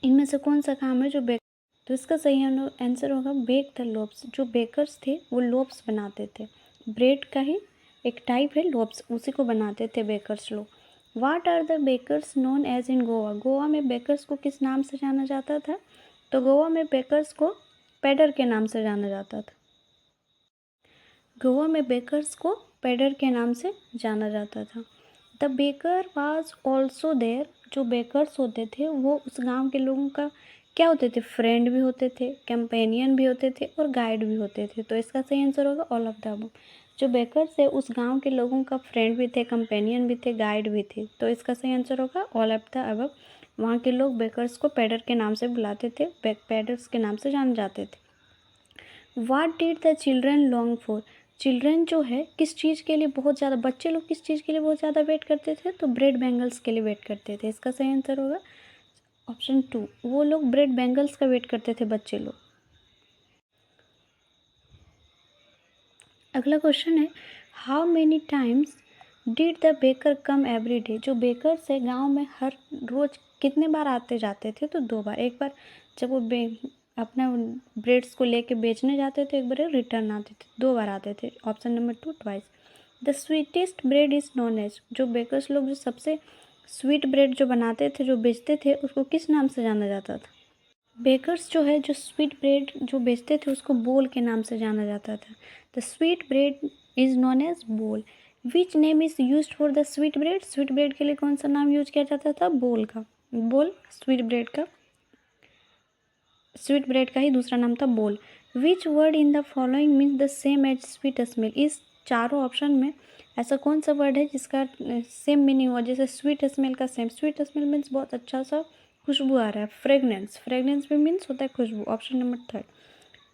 इनमें से कौन सा काम है जो तो इसका सही आंसर होगा बेक द लोब्स। जो बेकर्स थे वो लोब्स बनाते थे, ब्रेड का ही एक टाइप है लोब्स, उसी को बनाते थे बेकर्स लोग। What are the bakers known as in Goa? Goa में बेकर्स को किस नाम से जाना जाता था? तो गोवा में बेकर्स को पेडर के नाम से जाना जाता था। गोवा में बेकर्स को पेडर के नाम से जाना जाता था। The baker was also there. जो बेकर्स होते थे वो उस गांव के लोगों का क्या होते थे? फ्रेंड भी होते थे, कंपेनियन भी होते थे, और गाइड भी होते थे। तो इसका सही आंसर होगा ऑल ऑफ द अबव। जो बेकर्स है उस गांव के लोगों का फ्रेंड भी थे, कंपेनियन भी थे, गाइड भी थे। तो इसका सही आंसर होगा ऑल ऑफ द अबव। वहाँ के लोग बेकर्स को पेडर के नाम से बुलाते थे, पेडर्स के नाम से जाने जाते थे। वाट did the children long for? Children जो है किस चीज़ के लिए बहुत ज़्यादा, बच्चे लोग किस चीज़ के लिए बहुत ज़्यादा वेट करते थे? तो ब्रेड बैंगल्स के लिए वेट करते थे। इसका सही आंसर होगा ऑप्शन 2। वो लोग ब्रेड बैंगल्स का वेट करते थे, बच्चे लोग। अगला क्वेश्चन है, how many times did the baker come every day. जो बेकर से गांव में हर रोज कितने बार आते जाते थे? तो 2 बार। एक बार जब वो अपना ब्रेड्स को लेके बेचने जाते थे, एक बार रिटर्न आते थे, 2 बार आते थे। Option number 2 twice. The sweetest bread is known as. जो बेकर्स लोग जो सबसे स्वीट ब्रेड जो बनाते थे, जो बेचते थे, उसको किस नाम से जाना जाता था? बेकर्स जो है, जो स्वीट ब्रेड जो बेचते थे, उसको बोल के नाम से जाना जाता था। The sweet bread is known as bol. Which name is use for the sweet bread. Sweet bread के लिए कौन सा नाम यूज किया जाता था? बोल का। बोल स्वीट ब्रेड का ही दूसरा नाम था bol. Which word in the following means the same as sweet smell. इस चारों ऑप्शन में ऐसा कौन सा वर्ड है जिसका सेम मीनिंग हो? जैसे स्वीट स्मेल का सेम, स्वीट स्मेल मीन्स बहुत अच्छा सा खुशबू आ रहा है। फ्रेगनेंस, फ्रेगनेंस भी मीन्स होता है खुशबू। Option number 3।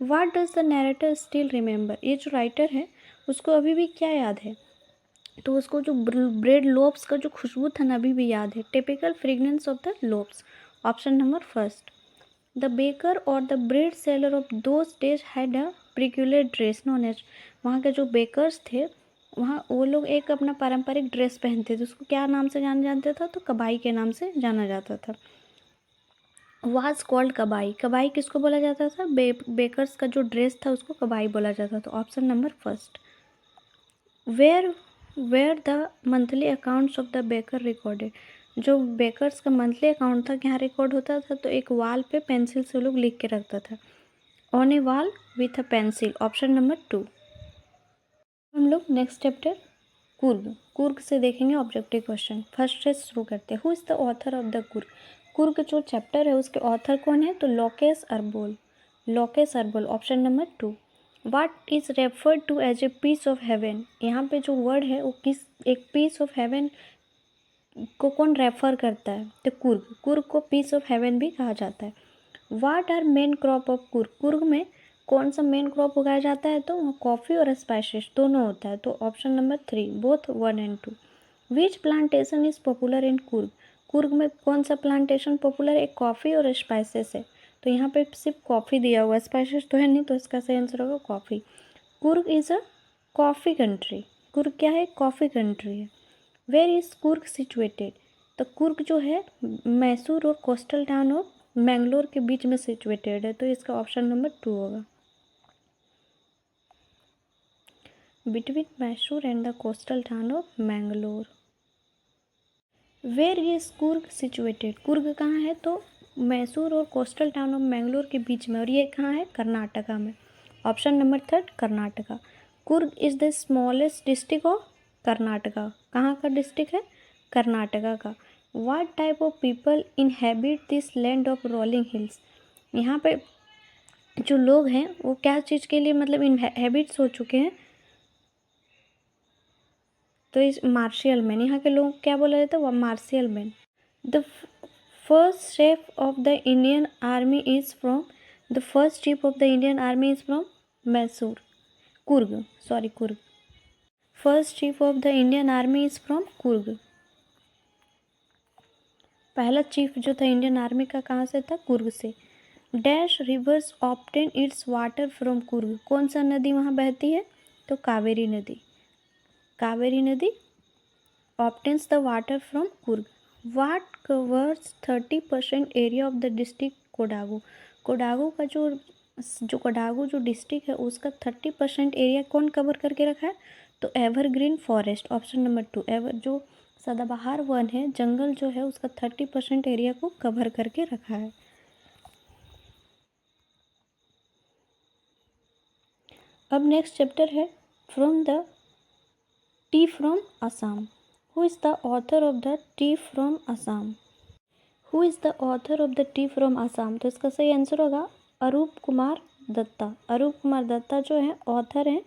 What does the narrator still remember. ये जो राइटर है उसको अभी भी क्या याद है? तो उसको जो ब्रेड लोब्स का जो खुशबू था ना, अभी भी याद है। Typical fragrance of the loaves. Option number 1। The baker और the bread seller of those days had a peculiar dress known as. वहाँ के जो बेकर्स थे, वहाँ वो लोग एक अपना पारंपरिक ड्रेस पहनते थे, उसको क्या नाम से जाना जाता था? तो कबाई के नाम से जाना जाता था। Was called कबाई। कबाई किसको बोला जाता था? बेकर्स का जो ड्रेस था उसको कबाई बोला जाता था। Option number 1। Where were the monthly accounts of the baker recorded. जो बेकर्स का मंथली अकाउंट था क्या रिकॉर्ड होता था? तो एक वाल पे पेंसिल से लोग लिख के रखता था। ऑन ए वाल with a pencil. Option number 2। हम लोग नेक्स्ट चैप्टर कुर्ग से देखेंगे ऑब्जेक्टिव क्वेश्चन। फर्स्ट से शुरू करते हैं। Who is the author of the Coorg जो चैप्टर है उसके ऑथर कौन है? तो Lokesh Abrol. Option number 2। What is referred to as a piece of heaven. यहाँ पे जो वर्ड है वो किस एक पीस ऑफ हेवन को कौन रेफर करता है? तो कुर्ग को पीस ऑफ हेवन भी कहा जाता है। What are main crop of Coorg में कौन सा मेन क्रॉप उगाया जाता है? तो कॉफ़ी और स्पाइसेस दोनों होता है। तो option number 3 both 1 and 2। Which plantation is popular in Coorg में कौन सा प्लांटेशन पॉपुलर है? कॉफ़ी और स्पाइसेस है। तो यहाँ पे सिर्फ कॉफ़ी दिया हुआ है, स्पाइसेस तो है नहीं, तो इसका सही आंसर होगा coffee. Coorg is a coffee country. Coorg क्या है? कॉफ़ी कंट्री है। Where is Coorg situated. तो कुर्ग जो है मैसूर और कोस्टल टाउन ऑफ मैंगलोर के बीच में सिचुएटेड है। तो इसका ऑप्शन नंबर 2 होगा। Between Mysore and the coastal town of Mangalore. Where is Coorg situated. Coorg कहाँ है? तो मैसूर और कोस्टल टाउन ऑफ मैंगलोर के बीच में, और ये कहाँ है? कर्नाटका में। Option number 3 Karnataka. Coorg is the smallest district of Karnataka. कहाँ का डिस्ट्रिक्ट है? कर्नाटका का। What type of people inhabit this land of rolling hills. यहाँ पे जो लोग हैं वो क्या चीज़ के लिए मतलब इनहेबिट्स हो चुके हैं? तो इस मार्शियल मैन, यहाँ के लोग क्या बोला जाता है? वो martial man. The first chief of the Indian army is from. The first chief of the Indian army is from Mysore. Coorg. First chief of the Indian army is from Coorg. पहला चीफ जो था इंडियन आर्मी का कहाँ से था? कुर्ग से। Dash rivers obtain its water from Coorg. कौन सा नदी वहाँ बहती है? तो कावेरी नदी obtains the water from Coorg. What covers 30% area of the district Kodagu. Kodagu जो डिस्ट्रिक्ट है उसका 30% एरिया कौन कवर करके रखा है? तो एवरग्रीन फॉरेस्ट। Option number 2। जो सदाबहार वन है, जंगल जो है, उसका 30% एरिया को कवर करके रखा है। अब नेक्स्ट चैप्टर है from the T from Assam. Who is the author of the T from Assam. Who is the author of the T from Assam. तो इसका सही आंसर होगा अरूप कुमार दत्ता जो है ऑथर हैं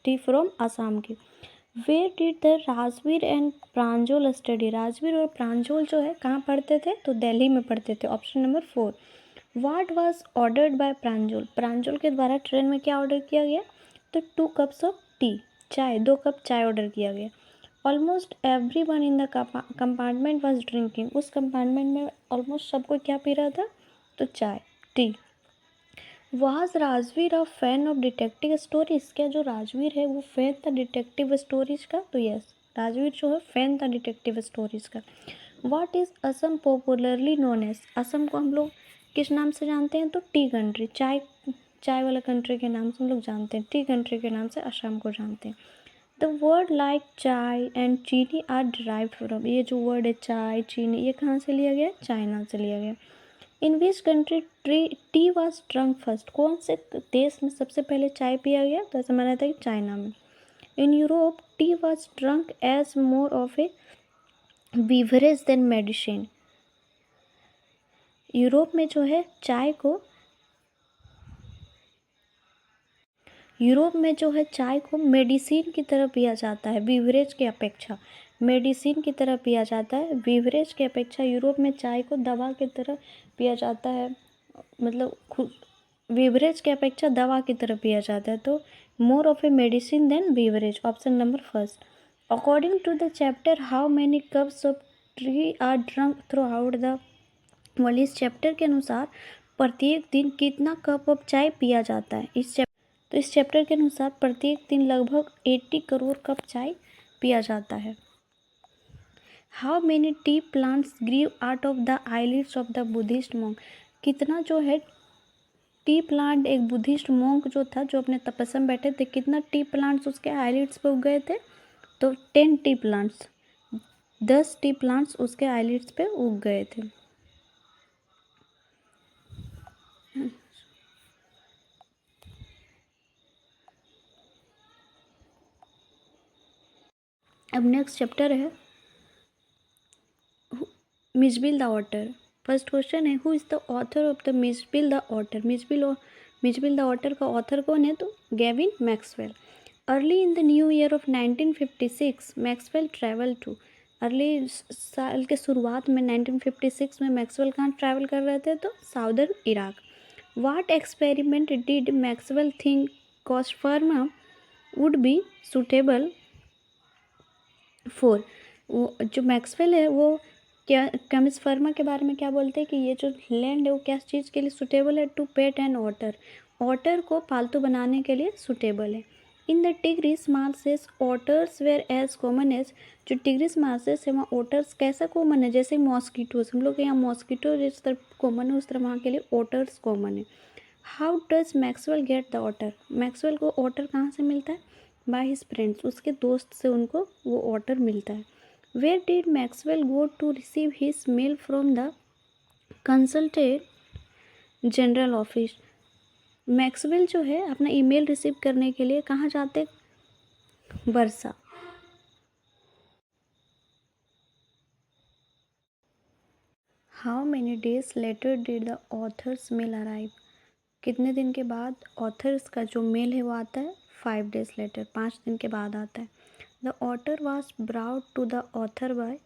टी फ्रॉम असम के। Where did the Rajvir and Pranjal study. Rajvir और प्रांजल जो है कहाँ पढ़ते थे? तो दिल्ली में पढ़ते थे। Option number 4। What was ordered by Pranjal के द्वारा ट्रेन में क्या ऑर्डर किया गया? तो 2 cups ऑफ टी, चाय, 2 कप चाय ऑर्डर किया गया। Almost every one in the compartment was drinking. उस कंपार्टमेंट में ऑलमोस्ट सबको क्या पी रहा था? तो चाय, T. Was Rajveer a fan of detective stories? क्या जो राजवीर है वो फैन था डिटेक्टिव स्टोरीज का? तो यस, राजवीर जो है फैन था डिटेक्टिव स्टोरीज का। What is Assam popularly known as? Assam को हम लोग किस नाम से जानते हैं? तो टी कंट्री, चाय चाय वाला कंट्री के नाम से हम लोग जानते हैं, टी कंट्री के नाम से असम को जानते हैं। द वर्ड लाइक चाय एंड चीनी आर डिराइव्ड फ्रॉम, ये जो वर्ड है चाय चीनी, ये कहाँ से लिया गया? चाइना से लिया गया। In which country tea was drunk first? कौन से देश में सबसे पहले चाय पिया गया? तो ऐसा माना था कि चाइना में। In Europe tea was drunk as more of a beverage than medicine. Europe में जो है चाय को मेडिसिन की तरह पिया जाता है, बीवरेज की अपेक्षा। मेडिसिन की तरह पिया जाता है, बीवरेज की अपेक्षा यूरोप में चाय को दवा की तरह पिया जाता है, मतलब बीवरेज की अपेक्षा दवा की तरह पिया जाता है। तो more of a medicine than beverage, option number first. According to the chapter how many cups of tea are drunk throughout the world, इस चैप्टर के अनुसार प्रत्येक दिन कितना कप ऑफ चाय पिया जाता है? इस चैप्टर के अनुसार प्रत्येक दिन लगभग 80 करोड़ कप चाय पिया जाता है। How many tea plants grew out of the eyelids of the Buddhist monk? कितना जो है टी प्लांट, एक बुद्धिस्ट मॉन्क जो था, जो अपने तपस्या में बैठे थे, कितना टी प्लांट्स उसके आईलिड्स पे उग गए थे? तो 10 टी प्लांट्स, 10 टी प्लांट्स उसके आईलिड्स पे उग गए थे। अब नेक्स्ट चैप्टर है Mijbil the otter. First question है who is the author of the Mijbil the otter? Mijbil the otter का ऑथर कौन है? तो Gavin Maxwell. Early in the new year of 1956 Maxwell travel to, early साल के शुरुआत में 1956 में मैक्सवेल कहाँ ट्रैवल कर रहे थे? तो southern Iraq. What experiment did Maxwell think Camusfearna would be suitable for? वो जो मैक्सवेल है वो क्या केमिस्फर्मा के बारे में क्या बोलते हैं कि ये जो लैंड है वो क्या चीज़ के लिए सुटेबल है? To pet and otter, otter को पालतू बनाने के लिए सुटेबल है। In the Tigris marshes otters were as common as, जो टिग्रिस मार्सेस है वहाँ ऑटर्स कैसा कॉमन है? जैसे मॉस्किटोज, हम लोग के यहाँ मॉस्किटो जिस तरह कॉमन है उस तरह वहाँ के लिए ऑटर्स कॉमन है। How does Maxwell get the otter? Maxwell को ऑटर कहाँ से मिलता है? बाय हिज फ्रेंड्स, उसके दोस्त से उनको वो ऑटर मिलता है। Where did Maxwell go to receive his mail from the consultant general office? Maxwell जो है अपना ईमेल रिसीव करने के लिए कहाँ जाते? वर्षा। How many days later did the author's mail arrive? कितने दिन के बाद ऑथर्स का जो मेल है वो आता है? 5 डेज लेटर, 5 दिन के बाद आता है। The otter was brought to the author by,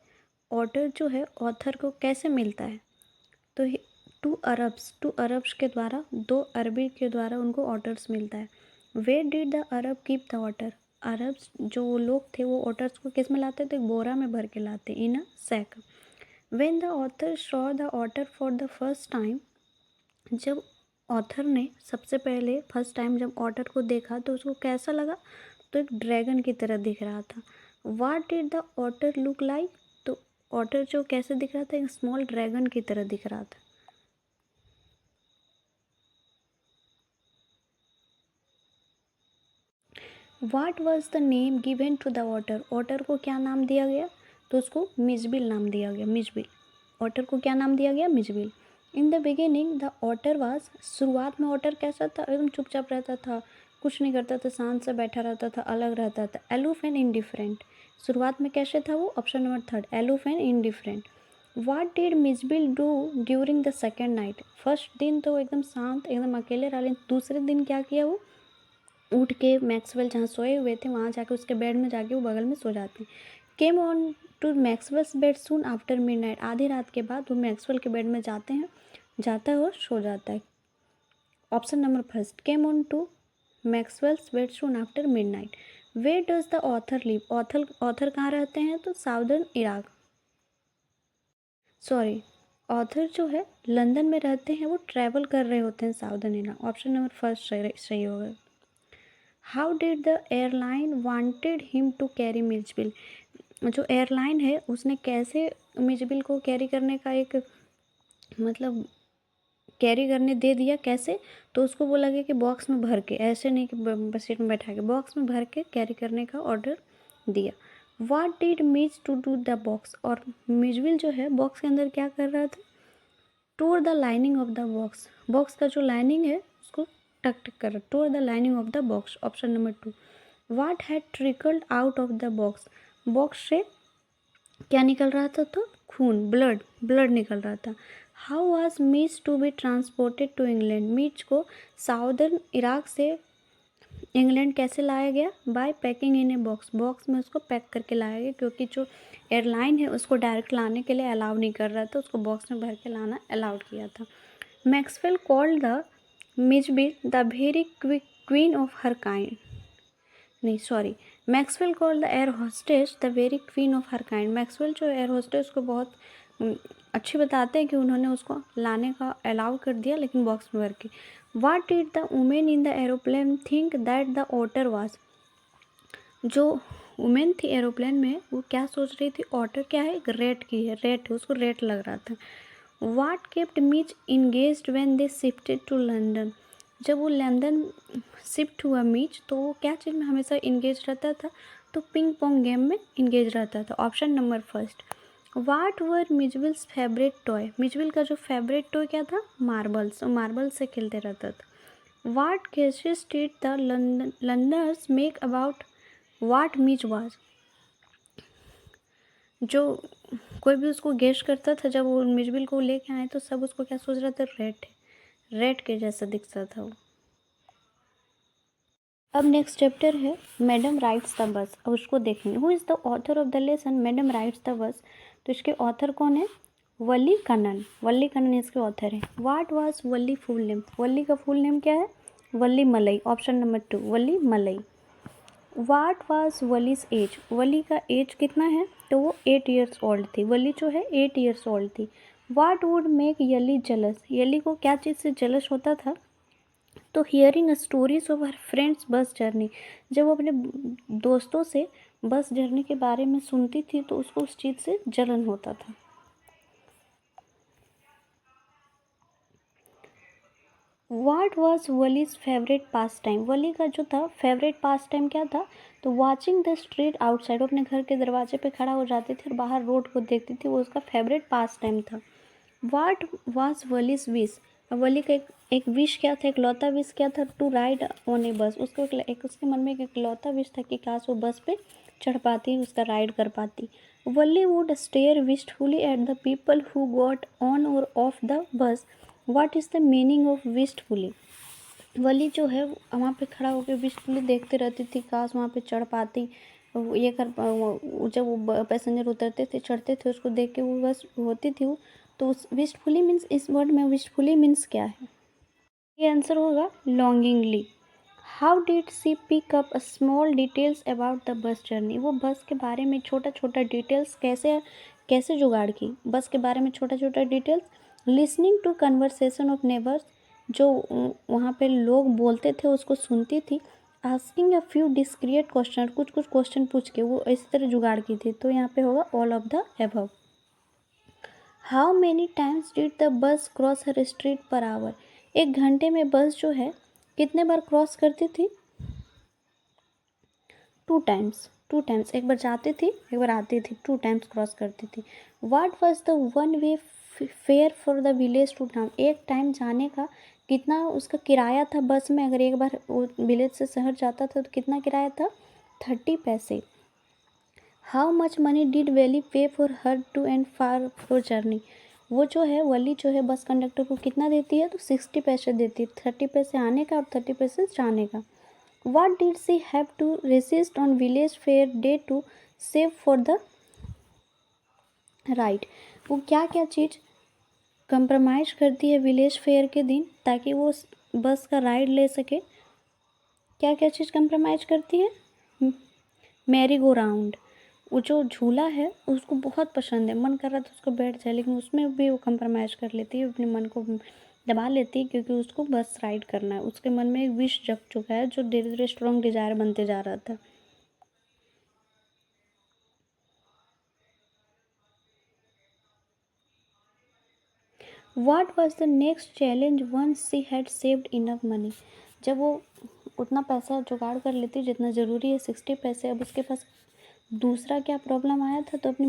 otter जो है ऑथर को कैसे मिलता है? तो टू अरब्स के द्वारा, 2 अरबी के द्वारा उनको ऑटर्स मिलता है। Where did the Arab keep the otter? Arabs जो लोग थे वो ऑटर्स को किस में लाते थे? बोरा में भर के लाते, in a sack. When the author saw the otter for the first time, जब ऑथर ने सबसे पहले फर्स्ट टाइम जब ऑटर को देखा तो उसको कैसा लगा? तो एक ड्रैगन की तरह दिख रहा था। What did the otter look like? तो ऑटर जो कैसे दिख रहा था? एक स्मॉल ड्रैगन की तरह दिख रहा था। What was the name given to the otter? Otter को क्या नाम दिया गया? तो उसको मिजबिल नाम दिया गया, मिजबिल। ऑटर को क्या नाम दिया गया? Mijbil. In the beginning the otter was, शुरुआत में ऑटर कैसा था? एकदम चुपचाप रहता था, कुछ नहीं करता था, शांत से बैठा रहता था, अलग रहता था। एलूफ एंड इनडिफरेंट, शुरुआत में कैसे था वो? Option number third, aloof and indifferent. What did Mijbil do during the second night? First दिन तो एकदम शांत, एकदम अकेले रहा, लेकिन दूसरे दिन क्या किया वो? उठ के मैक्सवेल जहाँ सोए हुए थे वहाँ जाके उसके बेड में जाके वो बगल में सो जाते। Came on to Maxwell's bed soon after midnight, आधी रात के बाद वो मैक्सवेल के बेड में जाते हैं, जाता है और सो जाता है। Option number first, came on to Maxwell's bed soon after midnight. Where does the author live? Author कहाँ रहते हैं? तो साउदर्न इराक, सॉरी, ऑथर जो है लंदन में रहते हैं, वो ट्रैवल कर रहे होते हैं साउदर्न इलाका। ऑप्शन नंबर फर्स्ट सही होगा। How did the airline wanted him to carry Mijbil, जो एयरलाइन है उसने कैसे मिर्चबिल को कैरी करने का एक मतलब कैरी करने दे दिया, कैसे? तो उसको बोला गया कि बॉक्स में भर के, ऐसे नहीं कि सीट में बैठा के, बॉक्स में भर के कैरी करने का ऑर्डर दिया। वाट डिड मिर्च टू डू द बॉक्स, और मिर्चबिल जो है बॉक्स के अंदर क्या कर रहा था? Tore the lining of the box, box का जो लाइनिंग है उसको टक टक कर रहा, tore the lining of the box. Option number 2। What had trickled out of the box, box से क्या निकल रहा था? तो खून, ब्लड निकल रहा था। How was meat to be transported to England, meat को साउदर्न इराक से इंग्लैंड कैसे लाया गया? By packing in a box, box में उसको पैक करके लाया गया, क्योंकि जो एयरलाइन है उसको डायरेक्ट लाने के लिए अलाउ नहीं कर रहा था, उसको बॉक्स में भर के लाना अलाउड किया था। Maxwell called the Mijbil the very queen of her kind, नहीं sorry, Maxwell called the air hostess the very queen of her kind, Maxwell जो एयर होस्टेस को बहुत अच्छी बताते हैं कि उन्होंने उसको लाने का अलाउ कर दिया, लेकिन बॉक्स में भर के। What did the women in the aeroplane think that the otter was, जो वुमेन थी एरोप्लेन में वो क्या सोच रही थी? ऑटर क्या है? एक रेट की है, रेट है, उसको रेट लग रहा था। What kept Mij engaged when they shifted to London, जब वो लंदन शिफ्ट हुआ मीच, तो वो क्या चीज़ में हमेशा इंगेज रहता था? तो पिंग पोंग गेम में इंगेज रहता था। Option number first. What were Mijbil's favourite toy, Mijbil का जो फेवरेट टॉय क्या था? मार्बल्स, मार्बल्स से खेलते रहता था। What guesses did the Londoners make about what Mij was, जो कोई भी उसको गेस करता था जब वो मिर्चबिल को लेके आए, तो सब उसको क्या सोच रहा था? रेट है, रेट के जैसा दिखता था वो। अब नेक्स्ट चैप्टर है मैडम राइट्स द बस, अब उसको देखेंगे। Who is the author of the lesson madam rights the bus, तो इसके ऑथर कौन है? वल्ली कन्नन, वल्ली कन्नन इसके ऑथर है। What was Valli full name, Valli का फुल नेम क्या है? वल्ली मलई। ऑप्शन नंबर 2 वल्ली मलई। वाट वाज वलीज एज, वली का एज कितना है? तो वो 8 ईयर्स ओल्ड थी, वली जो है 8 ईयर्स ओल्ड थी। वाट वुड मेक यली जलस, यली को क्या चीज़ से जलस होता था? तो hearing stories of her friends bus journey, जब वो अपने दोस्तों से बस जर्नी के बारे में सुनती थी तो उसको उस चीज़ से जलन होता था। What was Valli's favourite pastime, Valli का जो था फेवरेट पास टाइम क्या था? तो वॉचिंग द स्ट्रीट आउटसाइड, वो अपने घर के दरवाजे पे खड़ा हो जाती थी और बाहर रोड को देखती थी, वो उसका फेवरेट पास टाइम था। वाट वाज वलीज विश, वली का एक विश क्या था? इकलौता विश क्या था? टू राइड ऑन ए बस, उसको एक उसके मन में एक इकलौता विश था कि काश वो बस पे चढ़ पाती, उसका राइड कर पाती। Valli would stare wistfully at the people who got on और off the bus. What is the meaning of wistfully, Valli जो है वहाँ पे खड़ा होकर विस्टफुली देखते रहती थी, काश वहाँ पे चढ़ पाती, ये कर जब वो पैसेंजर उतरते थे चढ़ते थे उसको देख के वो बस होती थी वो। तो उस विस्टफुली मीन्स, इस वर्ड में विस्टफुली मीन्स क्या है? ये आंसर होगा longingly. How did she pick up small details about the bus journey, वो बस के बारे में छोटा छोटा डिटेल्स कैसे कैसे जुगाड़ की? बस के बारे में छोटा छोटा details, listening to conversation of neighbours, जो वहाँ पे लोग बोलते थे उसको सुनती थी। Asking a few discreet question, कुछ कुछ क्वेश्चन पूछ के वो इस तरह जुगाड़ की थी। तो यहाँ पे होगा all of the above. How many times did the bus cross her street per hour, एक घंटे में बस जो है कितने बार क्रॉस करती थी? 2 टाइम्स, 2 टाइम्स, एक बार जाती थी एक बार आती थी, 2 टाइम्स क्रॉस करती थी। What was the one way fare for the village to town, एक टाइम जाने का कितना उसका किराया था बस में? अगर एक बार वो विलेज से शहर जाता था तो कितना किराया था? 30 पैसे। How much money did Valli pay for her to and fro for journey, वो जो है वली जो है बस कंडक्टर को कितना देती है? तो 60 पैसे देती है, 30 पैसे आने का और 30 पैसे जाने का। What did she have to resist on village fair day to save for the ride, वो क्या क्या चीज़ कंप्रोमाइज़ करती है विलेज फेयर के दिन ताकि वो बस का राइड ले सके? क्या क्या चीज़ कंप्रोमाइज़ करती है? मैरी गो राउंड, वो जो झूला है उसको बहुत पसंद है, मन कर रहा था उसको बैठ जाए, लेकिन उसमें भी वो कंप्रोमाइज़ कर लेती है, अपने मन को दबा लेती है, क्योंकि उसको बस राइड करना है। उसके मन में एक विश जग चुका है जो धीरे धीरे स्ट्रॉन्ग डिज़ायर बनते जा रहा था। What was the next challenge once she had saved enough money? जब वो उतना पैसा जुगाड़ कर लेती जितना ज़रूरी है, 60 पैसे, अब उसके पास दूसरा क्या प्रॉब्लम आया था, तो अपनी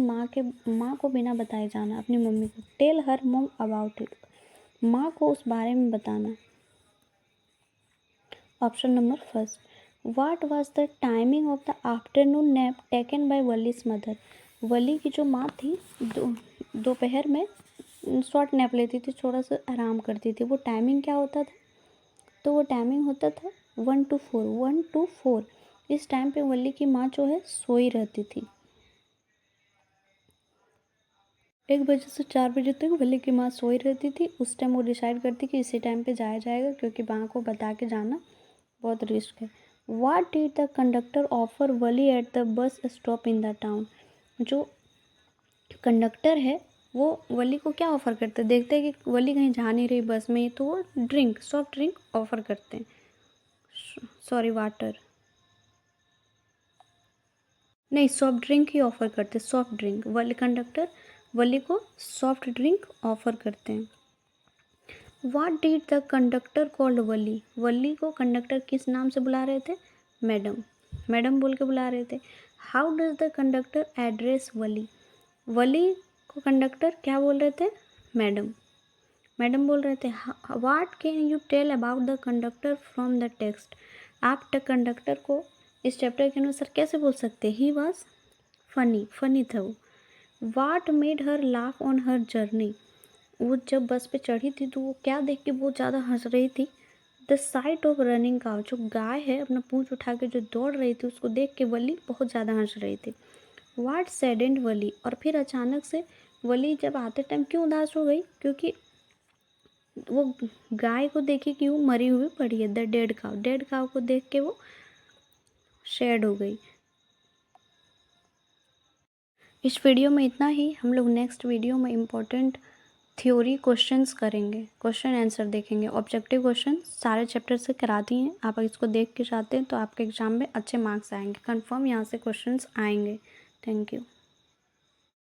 माँ को बिना बताए जाना, अपनी मम्मी को tell her mom about it, माँ को उस बारे में बताना। Option number first, what was the timing of the afternoon nap taken by Valli's mother? Valli की जो माँ थी दोपहर में शॉर्ट नैप लेती थी, थोड़ा सा आराम करती थी। वो टाइमिंग क्या होता था? तो वो टाइमिंग होता था 1 to 4, 1 to 4। इस टाइम पे वली की माँ जो है सोई रहती थी। 1 बजे से 4 बजे तक वली की माँ सोई रहती थी। उस टाइम वो डिसाइड करती कि इसी टाइम पे जाया जाएगा, क्योंकि माँ को बता के जाना बहुत रिस्क है। What did the conductor offer Wali at the bus stop in the town? जो कंडक्टर है वो वली को क्या ऑफ़र करते हैं? देखते हैं कि वली कहीं जा नहीं रही बस में, तो वो ड्रिंक, सॉफ्ट ड्रिंक ऑफ़र करते हैं। सॉरी, वाटर नहीं, सॉफ्ट ड्रिंक ही ऑफ़र करते हैं, soft drink. Valli conductor Valli को सॉफ्ट ड्रिंक ऑफ़र करते हैं। What did the conductor called Valli? Valli को कंडक्टर किस नाम से बुला रहे थे? मैडम, मैडम बोल के बुला रहे थे। How does the conductor address Valli? Valli को कंडक्टर क्या बोल रहे थे? मैडम, मैडम बोल रहे थे। What can you tell about the conductor from the text? आप कंडक्टर को इस चैप्टर के अनुसार कैसे बोल सकते? ही वॉज फनी, फनी था वो। What made her laugh on her journey? वो जब बस पे चढ़ी थी तो वो क्या देख के बहुत ज़्यादा हंस रही थी? The site of running cow, जो गाय है अपना पूंछ उठा के जो दौड़ रही थी उसको देख के वली बहुत ज़्यादा हंस रही थी। व्हाट सैडेंड वली? और फिर अचानक से वली जब आते टाइम क्यों उदास हो गई? क्योंकि वो गाय को देखी कि वो मरी हुई पड़ी है, the dead cow, dead cow को देख के वो शेड हो गई। इस वीडियो में इतना ही। हम लोग नेक्स्ट वीडियो में इम्पोर्टेंट थ्योरी क्वेश्चंस करेंगे, क्वेश्चन आंसर देखेंगे। ऑब्जेक्टिव क्वेश्चन सारे चैप्टर से कराती हैं, आप इसको देख के चाहते हैं तो आपके एग्जाम में अच्छे मार्क्स आएंगे, कंफर्म यहाँ से क्वेश्चंस आएंगे। Thank you.